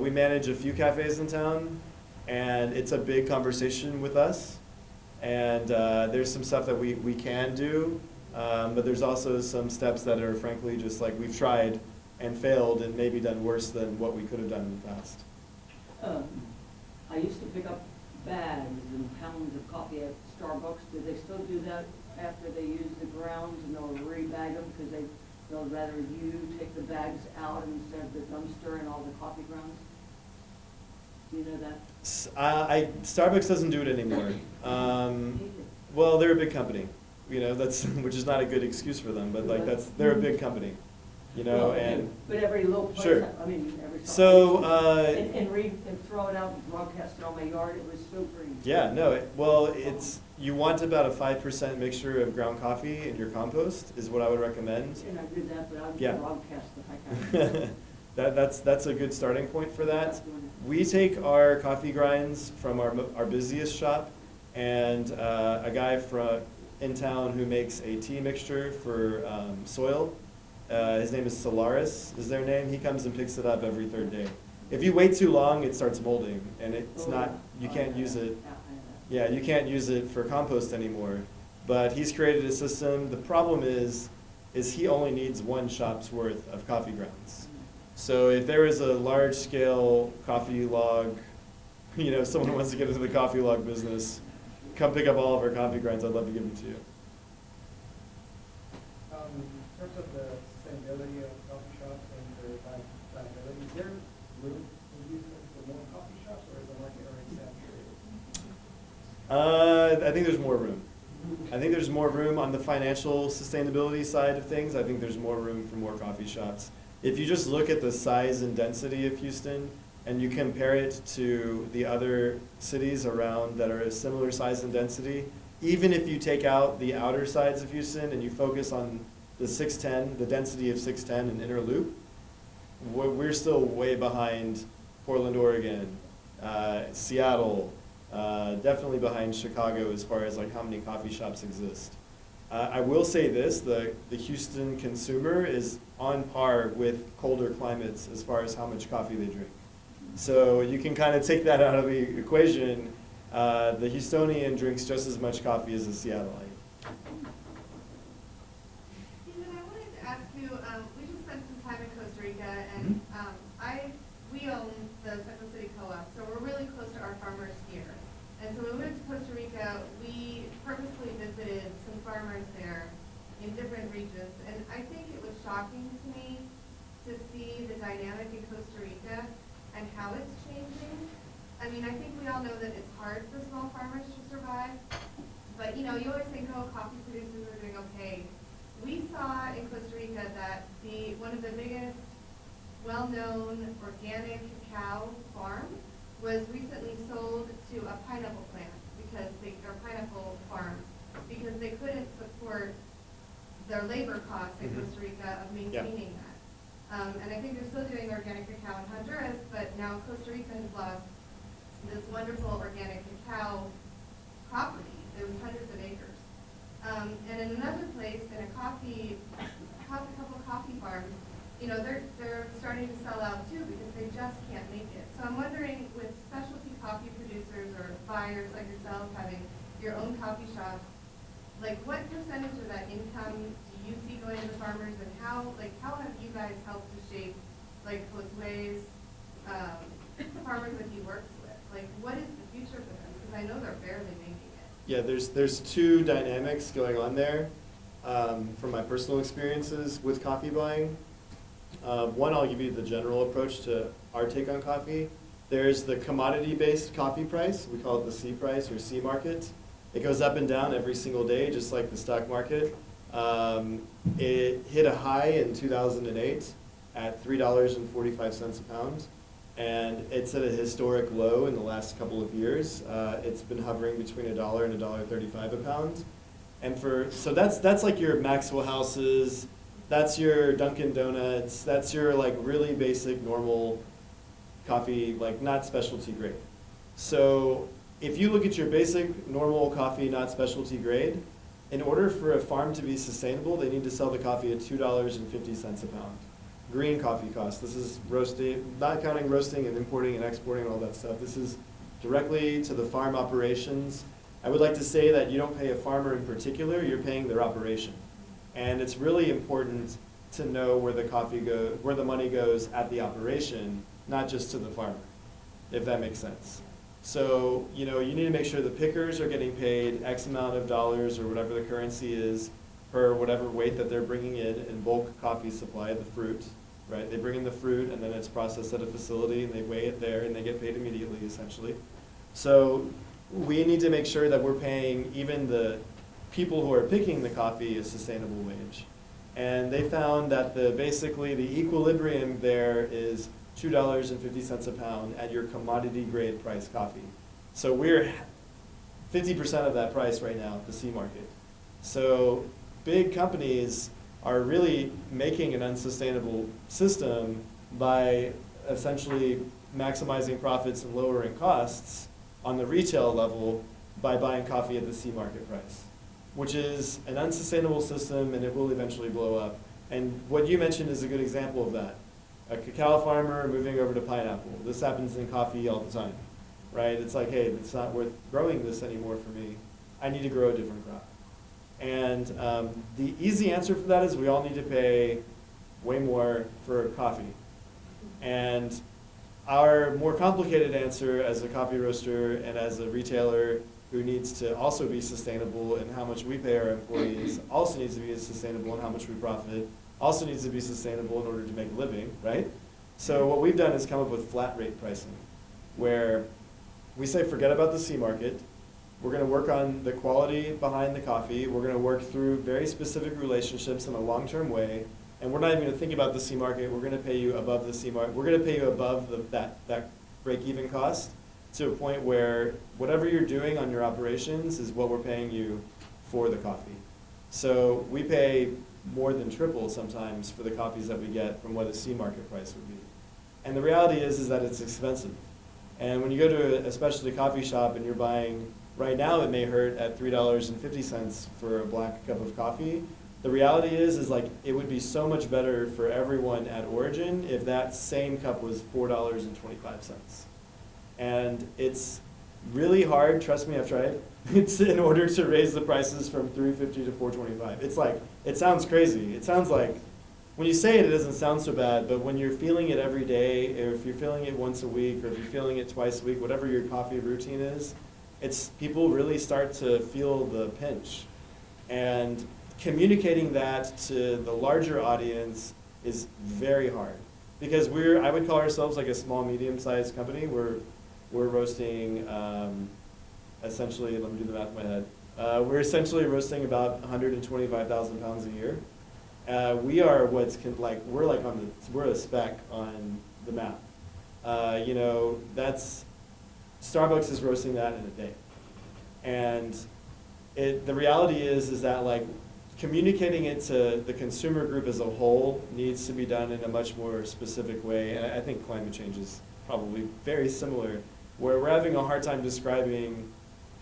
We manage a few cafes in town, and it's a big conversation with us. And there's some stuff that we can do, but there's also some steps that are frankly just like we've tried and failed and maybe done worse than what we could have done in the past. I used to pick up bags and pounds of coffee at Starbucks. Do they still do that after they use the grounds, and they'll rebag them because they'll rather you take the bags out instead of the dumpster and all the coffee grounds? Do you know that? Starbucks doesn't do it anymore. Well, they're a big company, you know. That's which is not a good excuse for them, but like they're a big company, you know. Well, and but every little place, sure. I mean, every So and throw it out and broadcast it on my yard. It was so green. yeah, no. It's you want about a 5% mixture of ground coffee in your compost is what I would recommend. And I did that, but I would Yeah. broadcast the heck out of it. That's a good starting point for that. We take our coffee grinds from our busiest shop, and a guy in town who makes a tea mixture for soil. His name is Solaris, is their name. He comes and picks it up every third day. If you wait too long, it starts molding, and it's not, you can't use it. Yeah, you can't use it for compost anymore. But he's created a system. The problem is he only needs one shop's worth of coffee grounds. So if there is a large-scale coffee log, someone wants to get into the coffee log business, come pick up all of our coffee grinds. I'd love to give them to you. In terms of the sustainability of coffee shops and their viability, is there room for more coffee shops, or is the market already saturated? I think there's more room. I think there's more room on the financial sustainability side of things. I think there's more room for more coffee shops. If you just look at the size and density of Houston, and you compare it to the other cities around that are a similar size and density, even if you take out the outer sides of Houston and you focus on the 610, the density of 610 and inner loop, we're still way behind Portland, Oregon, Seattle, definitely behind Chicago as far as like how many coffee shops exist. I will say this, the Houston consumer is on par with colder climates as far as how much coffee they drink. So you can kind of take that out of the equation. The Houstonian drinks just as much coffee as the Seattleite. Stephen, I wanted to ask you, we just spent some time in Costa Rica, and we own the Central City Co-op, so we're really close to our farmers here. And so when we went to Costa Rica, we purposely visited some farmers there in different regions, and I think it was shocking to me to see the dynamic in Costa Rica and how it's changing. I mean, I think we all know that it's hard for small farmers to survive, but you always think, oh, coffee producers are doing okay. We saw in Costa Rica that one of the biggest well-known organic cacao farms was recently sold to a pineapple plant or pineapple farm because they couldn't support their labor costs in Costa Rica of maintaining that. And I think they're still doing organic cacao in Honduras, but now Costa Rica has lost this wonderful organic cacao property. There was hundreds of acres. And in another place, in a couple of coffee farms, they're starting to sell out too because they just can't make it. So I'm wondering, with specialty coffee producers or buyers like yourself having your own coffee shops, like what percentage of that income do you see going to farmers, and how have you guys helped to shape like Josue's farmers that he works with? Like what is the future for them? Because I know they're barely making it. Yeah, there's two dynamics going on there from my personal experiences with coffee buying. One, I'll give you the general approach to our take on coffee. There's the commodity-based coffee price. We call it the C price or C market. It goes up and down every single day, just like the stock market. It hit a high in 2008 at $3.45 a pound, and it's at a historic low in the last couple of years. It's been hovering between $1 and $1.35 a pound. And so that's like your Maxwell Houses, that's your Dunkin' Donuts, that's your like really basic normal coffee, like not specialty grade. So if you look at your basic normal coffee, not specialty grade, in order for a farm to be sustainable, they need to sell the coffee at $2.50 a pound. Green coffee costs. This is roasting, not counting roasting and importing and exporting and all that stuff. This is directly to the farm operations. I would like to say that you don't pay a farmer in particular, you're paying their operation. And it's really important to know where the money goes at the operation, not just to the farmer, if that makes sense. So, you need to make sure the pickers are getting paid X amount of dollars or whatever the currency is per whatever weight that they're bringing in bulk coffee supply, the fruit, right? They bring in the fruit and then it's processed at a facility and they weigh it there and they get paid immediately, essentially. So we need to make sure that we're paying even the people who are picking the coffee a sustainable wage. And they found that basically the equilibrium there is $2.50 a pound at your commodity grade price coffee. So we're 50% of that price right now at the C market. So big companies are really making an unsustainable system by essentially maximizing profits and lowering costs on the retail level by buying coffee at the C market price, which is an unsustainable system and it will eventually blow up. And what you mentioned is a good example of that. A cacao farmer moving over to pineapple. This happens in coffee all the time, right? It's like, hey, it's not worth growing this anymore for me. I need to grow a different crop. And the easy answer for that is we all need to pay way more for coffee. And our more complicated answer as a coffee roaster and as a retailer who needs to also be sustainable in how much we pay our employees, also needs to be sustainable in how much we profit, also needs to be sustainable in order to make a living, right? So what we've done is come up with flat rate pricing, where we say forget about the C market. We're going to work on the quality behind the coffee. We're going to work through very specific relationships in a long-term way. And we're not even going to think about the C market. We're going to pay you above the C market. We're going to pay you above that break-even cost to a point where whatever you're doing on your operations is what we're paying you for the coffee. So we pay more than triple sometimes for the coffees that we get from what a C market price would be. And the reality is that it's expensive. And when you go to a specialty coffee shop and you're buying, right now it may hurt at $3.50 for a black cup of coffee. The reality is like it would be so much better for everyone at origin if that same cup was $4.25. And it's really hard, trust me, I've tried. It's in order to raise the prices from $3.50 to $4.25. It's like, it sounds crazy. It sounds like, when you say it, it doesn't sound so bad, but when you're feeling it every day, or if you're feeling it once a week, or if you're feeling it twice a week, whatever your coffee routine is, people really start to feel the pinch. And communicating that to the larger audience is very hard. Because I would call ourselves like a small, medium-sized company. We're roasting, essentially, let me do the math in my head. We're essentially roasting about 125,000 pounds a year. We are we're a speck on the map. Starbucks is roasting that in a day. And the reality is that like communicating it to the consumer group as a whole needs to be done in a much more specific way. And I think climate change is probably very similar, where we're having a hard time describing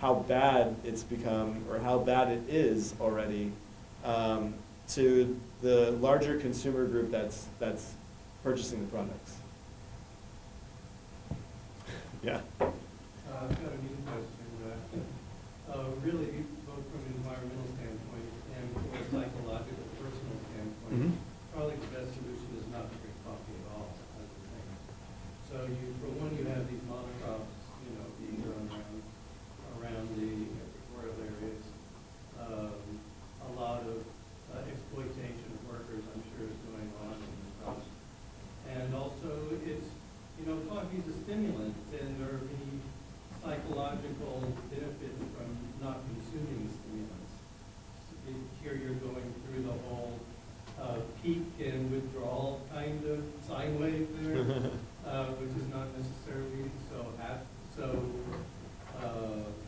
how bad it's become or how bad it is already to the larger consumer group that's purchasing the products. Yeah. I've got a new question. Really, both from an environmental standpoint and from a psychological, personal standpoint, probably the best solution is not to drink coffee at all, I would think. So for one, you have these monocrops, being grown around the equatorial areas. A lot of exploitation of workers, I'm sure, is going on in this process. And also, coffee is a stimulant, and there are many psychological benefits from not consuming stimulants. Here you're going through the whole peak and withdrawal kind of sine wave there, which is not necessarily so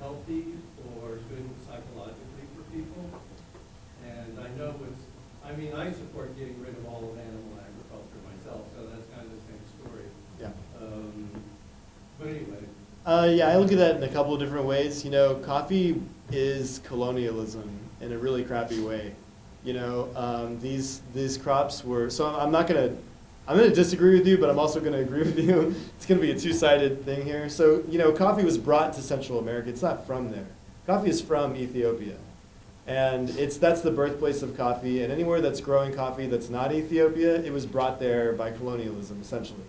healthy or good psychologically for people. And I support getting rid of all of animal agriculture myself, so that's kind of the same story. Yeah. But anyway. I look at that in a couple of different ways. Coffee is colonialism in a really crappy way. These crops were, so I'm going to disagree with you, but I'm also going to agree with you. It's going to be a two-sided thing here. So, coffee was brought to Central America. It's not from there. Coffee is from Ethiopia. And that's the birthplace of coffee. And anywhere that's growing coffee that's not Ethiopia, it was brought there by colonialism, essentially.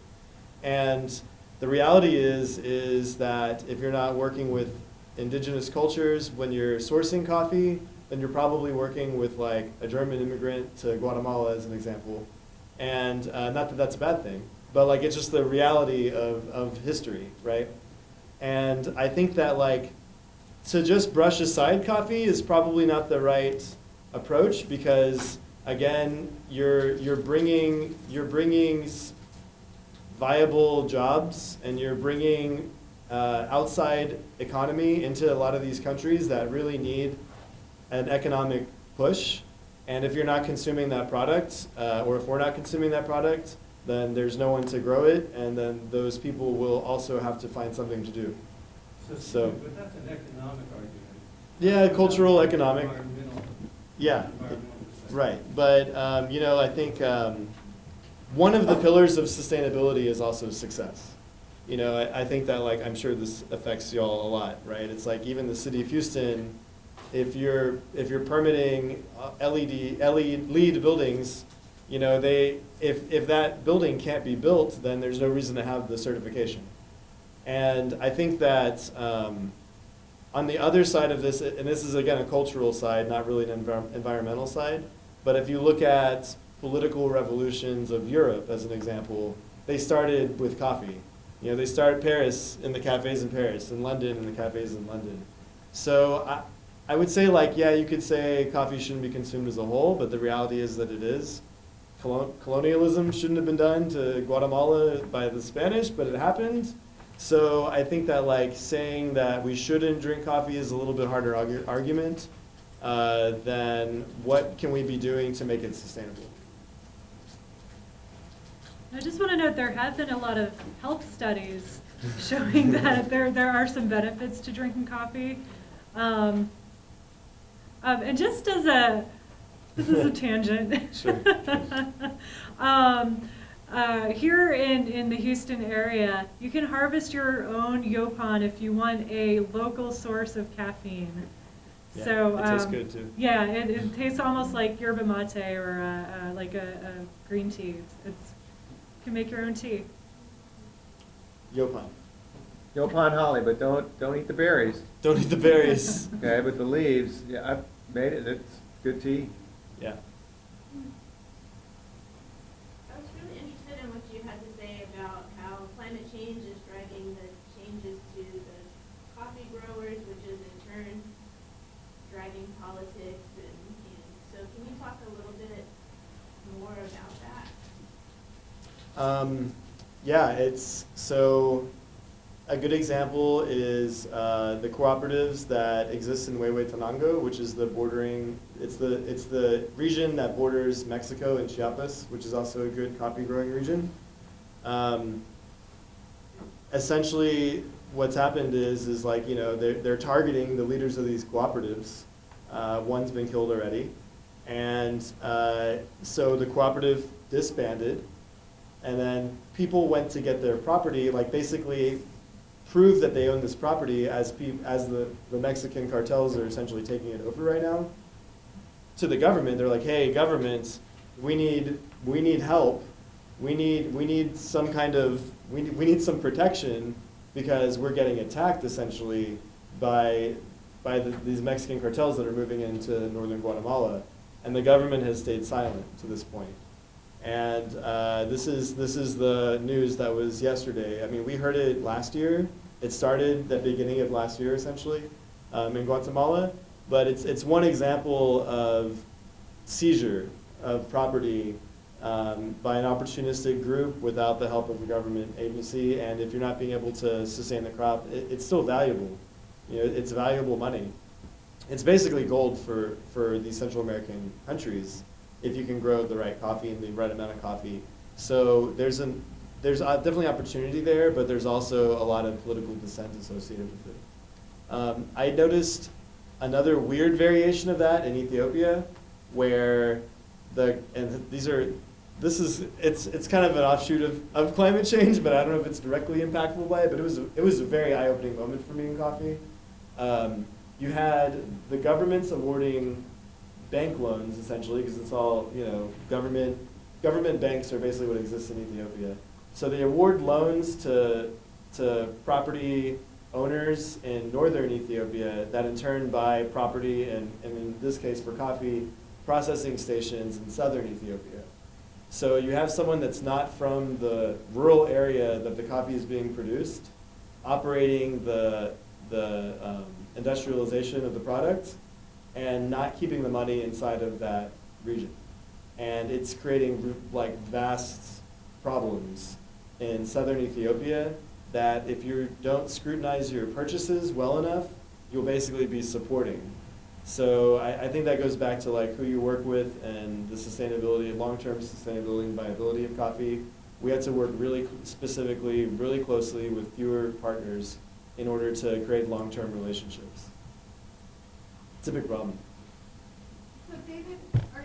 And the reality is that if you're not working with indigenous cultures when you're sourcing coffee, then you're probably working with like a German immigrant to Guatemala as an example. And not that that's a bad thing, but like it's just the reality of history, right? And I think that like to just brush aside coffee is probably not the right approach because again, you're bringing viable jobs and you're bringing outside economy into a lot of these countries that really need an economic push. And if you're not consuming that product, or if we're not consuming that product, then there's no one to grow it, and then those people will also have to find something to do. So- But that's an economic argument. Yeah, cultural, economic. Environmental. Yeah, Environmental perspective. right. But, I think one of the pillars of sustainability is also success. I think that, like, I'm sure this affects y'all a lot, right? It's like even the city of Houston, if you're permitting LEED buildings, if that building can't be built, then there's no reason to have the certification. And I think that on the other side of this, and this is again a cultural side, not really an environmental side, but if you look at political revolutions of Europe as an example, they started with coffee. They started Paris in the cafes in Paris, and London in the cafes in London. So I would say, like, yeah, you could say coffee shouldn't be consumed as a whole, but the reality is that it is. Colonialism shouldn't have been done to Guatemala by the Spanish, but it happened. So I think that, like, saying that we shouldn't drink coffee is a little bit harder argument than what can we be doing to make it sustainable. I just want to note there have been a lot of health studies showing that there are some benefits to drinking coffee. And just as this is a tangent. Sure. Here in the Houston area, you can harvest your own yopon if you want a local source of caffeine. Yeah, So it tastes good too. yeah, it tastes almost like yerba mate or like a green tea. You can make your own tea. Yopon. Yopon holly, but don't eat the berries. Don't eat the berries. Okay, but the leaves, yeah, I've made it. It's good tea. Yeah. I was really interested in what you had to say about how climate change is driving the changes to the coffee growers, which is in turn driving politics. And so can you talk a little bit more about that? Yeah, it's so a good example is the cooperatives that exist in Huehuetenango, which is it's the region that borders Mexico and Chiapas, which is also a good coffee growing region. Essentially, what's happened is like, they're targeting the leaders of these cooperatives. One's been killed already, and so the cooperative disbanded. And then people went to get their property, like basically prove that they own this property as the Mexican cartels are essentially taking it over right now. To the government, they're like, hey, government, we need help. We need some kind of, we need some protection because we're getting attacked essentially by these Mexican cartels that are moving into northern Guatemala. And the government has stayed silent to this point. And this is the news that was yesterday. I mean, we heard it last year. It started the beginning of last year, essentially, in Guatemala. But it's one example of seizure of property by an opportunistic group without the help of a government agency. And if you're not being able to sustain the crop, it's still valuable. It's valuable money. It's basically gold for these Central American countries, if you can grow the right coffee and the right amount of coffee. So there's definitely opportunity there, but there's also a lot of political dissent associated with it. I noticed another weird variation of that in Ethiopia, where it's kind of an offshoot of climate change, but I don't know if it's directly impactful by it, but it was a very eye-opening moment for me in coffee. You had the governments awarding bank loans, essentially, because it's all, government banks are basically what exists in Ethiopia. So they award loans to property owners in northern Ethiopia that in turn buy property, and in this case for coffee, processing stations in southern Ethiopia. So you have someone that's not from the rural area that the coffee is being produced, operating the industrialization of the product, and not keeping the money inside of that region. And it's creating like vast problems in southern Ethiopia that if you don't scrutinize your purchases well enough, you'll basically be supporting. So I think that goes back to like who you work with and the sustainability, long-term sustainability and viability of coffee. we had to work really specifically, really closely with fewer partners in order to create long-term relationships. It's a big problem. So David, are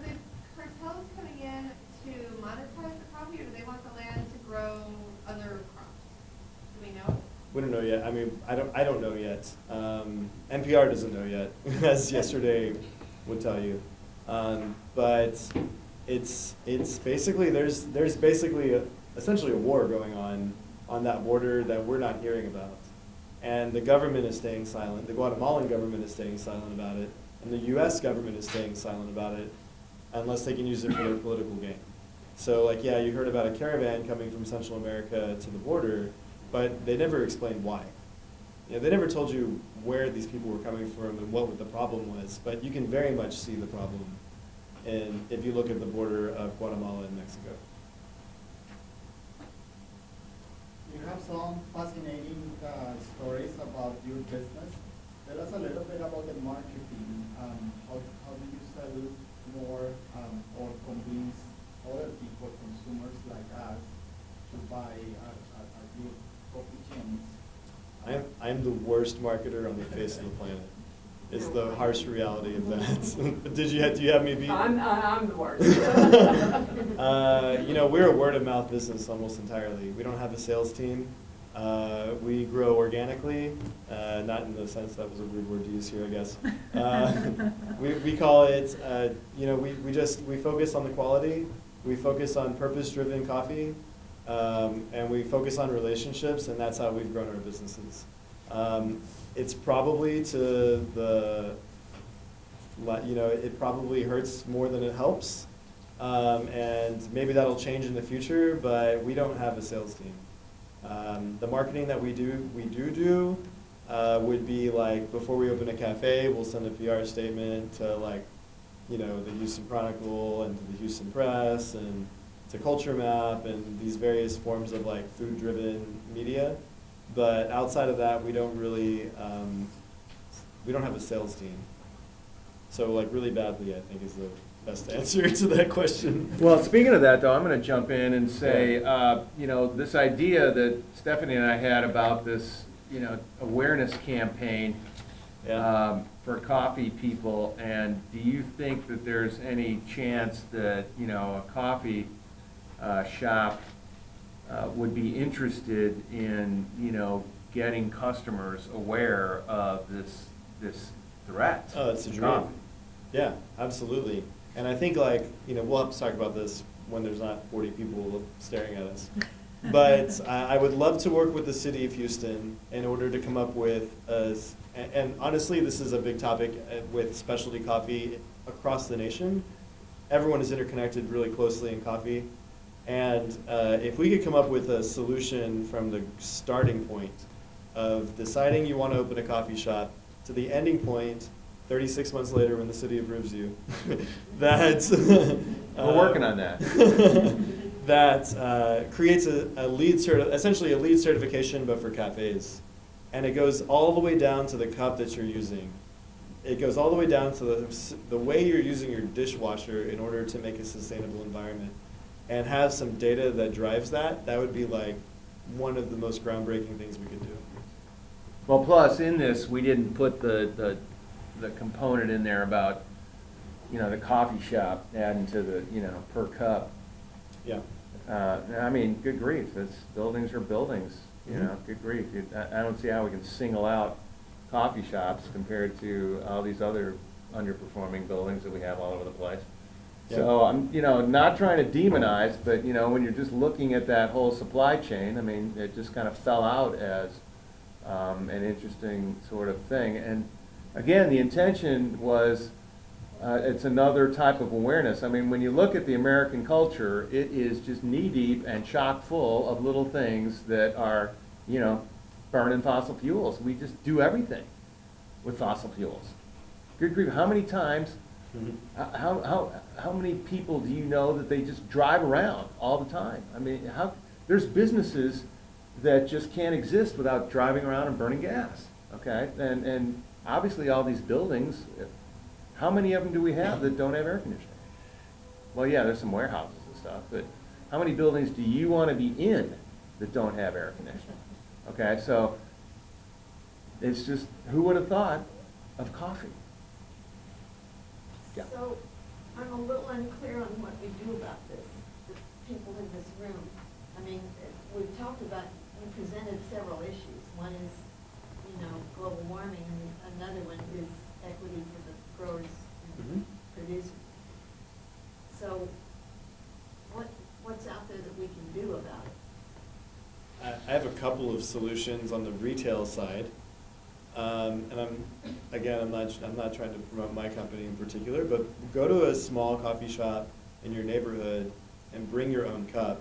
the cartels coming in to monetize the coffee, or do they want the land to grow other crops? Do we know? We don't know yet. I mean, I don't know yet. NPR doesn't know yet, as yesterday would tell you. But it's basically, there's basically essentially a war going on that border that we're not hearing about. And the government is staying silent. The Guatemalan government is staying silent about it. And the US government is staying silent about it unless they can use it for their political gain. So like, yeah, you heard about a caravan coming from Central America to the border, but they never explained why. You know, they never told you where these people were coming from and what the problem was, but you can very much see the problem if you look at the border of Guatemala and Mexico. You have some fascinating stories about your business. Tell us a little bit about the marketing. How do you sell more or convince other people, consumers like us, to buy at your coffee chains? I'm the worst marketer on the face of the planet. It's the harsh reality of that. Do you have me beat? I'm the worst. You know, we're a word of mouth business almost entirely. We don't have a sales team. We grow organically, not in the sense that was a weird word to use here, I guess. We call it, you know, we focus on the quality. We focus on purpose-driven coffee, and we focus on relationships, and that's how we've grown our businesses. It's probably to the, you know, it probably hurts more than it helps, and maybe that'll change in the future, but we don't have a sales team. The marketing that we do would be like, before we open a cafe, we'll send a PR statement to, like, you know, the Houston Chronicle and to the Houston Press and to Culture Map and these various forms of like food-driven media. But outside of that, we don't really, we don't have a sales team. So like really badly, I think, is the best answer to that question. Well, speaking of that, though, I'm going to jump in and say, you know, this idea that Stephanie and I had about this, you know, awareness campaign for coffee people, and do you think that there's any chance that, you know, a coffee shop would be interested in, you know, getting customers aware of this threat? Oh, it's a to dream. coffee? Yeah, absolutely. And I think, like, you know, we'll have to talk about this when there's not 40 people staring at us. But I would love to work with the city of Houston in order to come up with, and honestly, this is a big topic with specialty coffee across the nation. Everyone is interconnected really closely in coffee. And if we could come up with a solution from the starting point of deciding you want to open a coffee shop to the ending point 36 months later when the city approves you, that we're working on that. That creates essentially a lead certification, but for cafes. And it goes all the way down to the cup that you're using. It goes all the way down to the way you're using your dishwasher in order to make a sustainable environment. And have some data that drives that, that would be like one of the most groundbreaking things we could do. Well, plus in this, we didn't put the component in there about, you know, the coffee shop adding to the, you know, per cup. Yeah. I mean, good grief, buildings are buildings, you know, good grief. I don't see how we can single out coffee shops compared to all these other underperforming buildings that we have all over the place. Yeah. So I'm, you know, not trying to demonize, but, you know, when you're just looking at that whole supply chain, I mean, it just kind of fell out as an interesting sort of thing. And again, the intention was, it's another type of awareness. I mean, when you look at the American culture, it is just knee-deep and chock full of little things that are, you know, burning fossil fuels. We just do everything with fossil fuels. Good grief, how many times, how many people do you know that they just drive around all the time? I mean, there's businesses that just can't exist without driving around and burning gas, okay? And obviously all these buildings, how many of them do we have that don't have air conditioning? Well, yeah, there's some warehouses and stuff, but How many buildings do you want to be in that don't have air conditioning? Okay, so it's just, who would have thought of coffee? Yeah. So I'm a little unclear on what we do about this, the people in this room. I mean, we've talked about, we presented several issues. One is, global warming, and another one is equity for the growers and producers. So what's out there that we can do about it? I have a couple of solutions on the retail side. And I'm not trying to promote my company in particular, but go to a small coffee shop in your neighborhood and bring your own cup,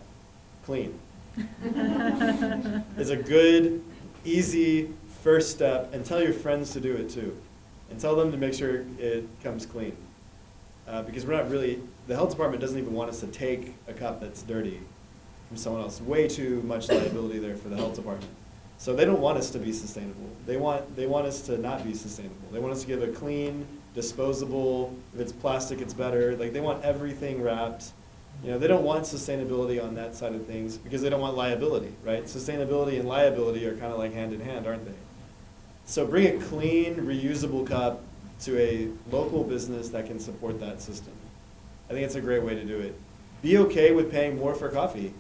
clean. It's a good, easy first step, and tell your friends to do it too. And tell them to make sure it comes clean. Because we're not really, the health department doesn't even want us to take a cup that's dirty from someone else. Way too much liability there for the health department. So they don't want us to be sustainable. They want us to not be sustainable. They want us to give a clean, disposable, if it's plastic, it's better. Like, they want everything wrapped. They don't want sustainability on that side of things because they don't want liability, right? Sustainability and liability are kind of like hand in hand, aren't they? So bring a clean, reusable cup to a local business that can support that system. I think it's a great way to do it. Be okay with paying more for coffee.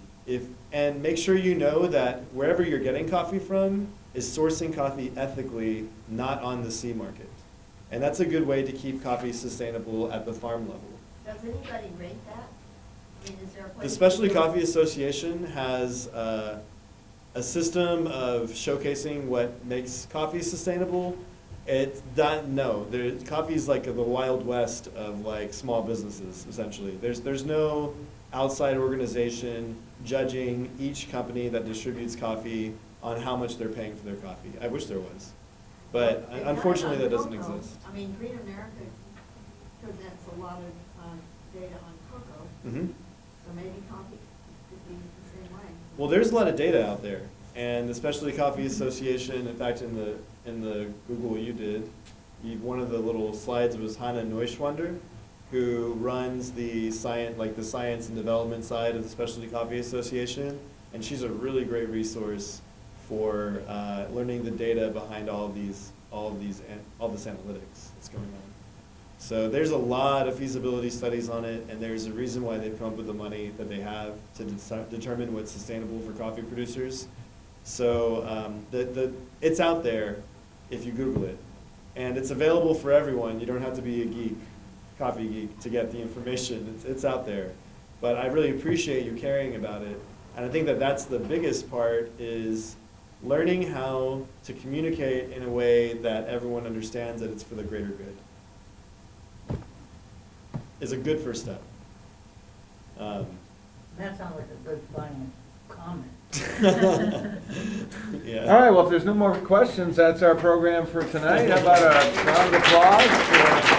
And make sure you know that wherever you're getting coffee from is sourcing coffee ethically, not on the sea market. And that's a good way to keep coffee sustainable at the farm level. Does anybody rate that? I mean, is there a place? The Specialty Coffee Association has a system of showcasing what makes coffee sustainable. Coffee is like the Wild West of like small businesses, essentially. There's no outside organization judging each company that distributes coffee on how much they're paying for their coffee. I wish there was. But They unfortunately have that on doesn't cocoa. exist. I mean, Green America presents a lot of data on cocoa, Mm-hmm. so maybe coffee could be the same way. Well, there's a lot of data out there. And the Specialty Coffee Association, in fact, in the Google you did, one of the little slides was Hannah Neuschwander, who runs the science and development side of the Specialty Coffee Association, and she's a really great resource for learning the data behind all this analytics that's going on. So there's a lot of feasibility studies on it, and there's a reason why they've come up with the money that they have to determine what's sustainable for coffee producers. So it's out there if you Google it, and it's available for everyone. You don't have to be a geek, coffee geek, to get the information. It's out there. But I really appreciate you caring about it, and I think that's the biggest part, is learning how to communicate in a way that everyone understands that it's for the greater good. Is a good first step. That sounds like a good final comment. Yeah. All right, well, if there's no more questions, that's our program for tonight. How about a round of applause for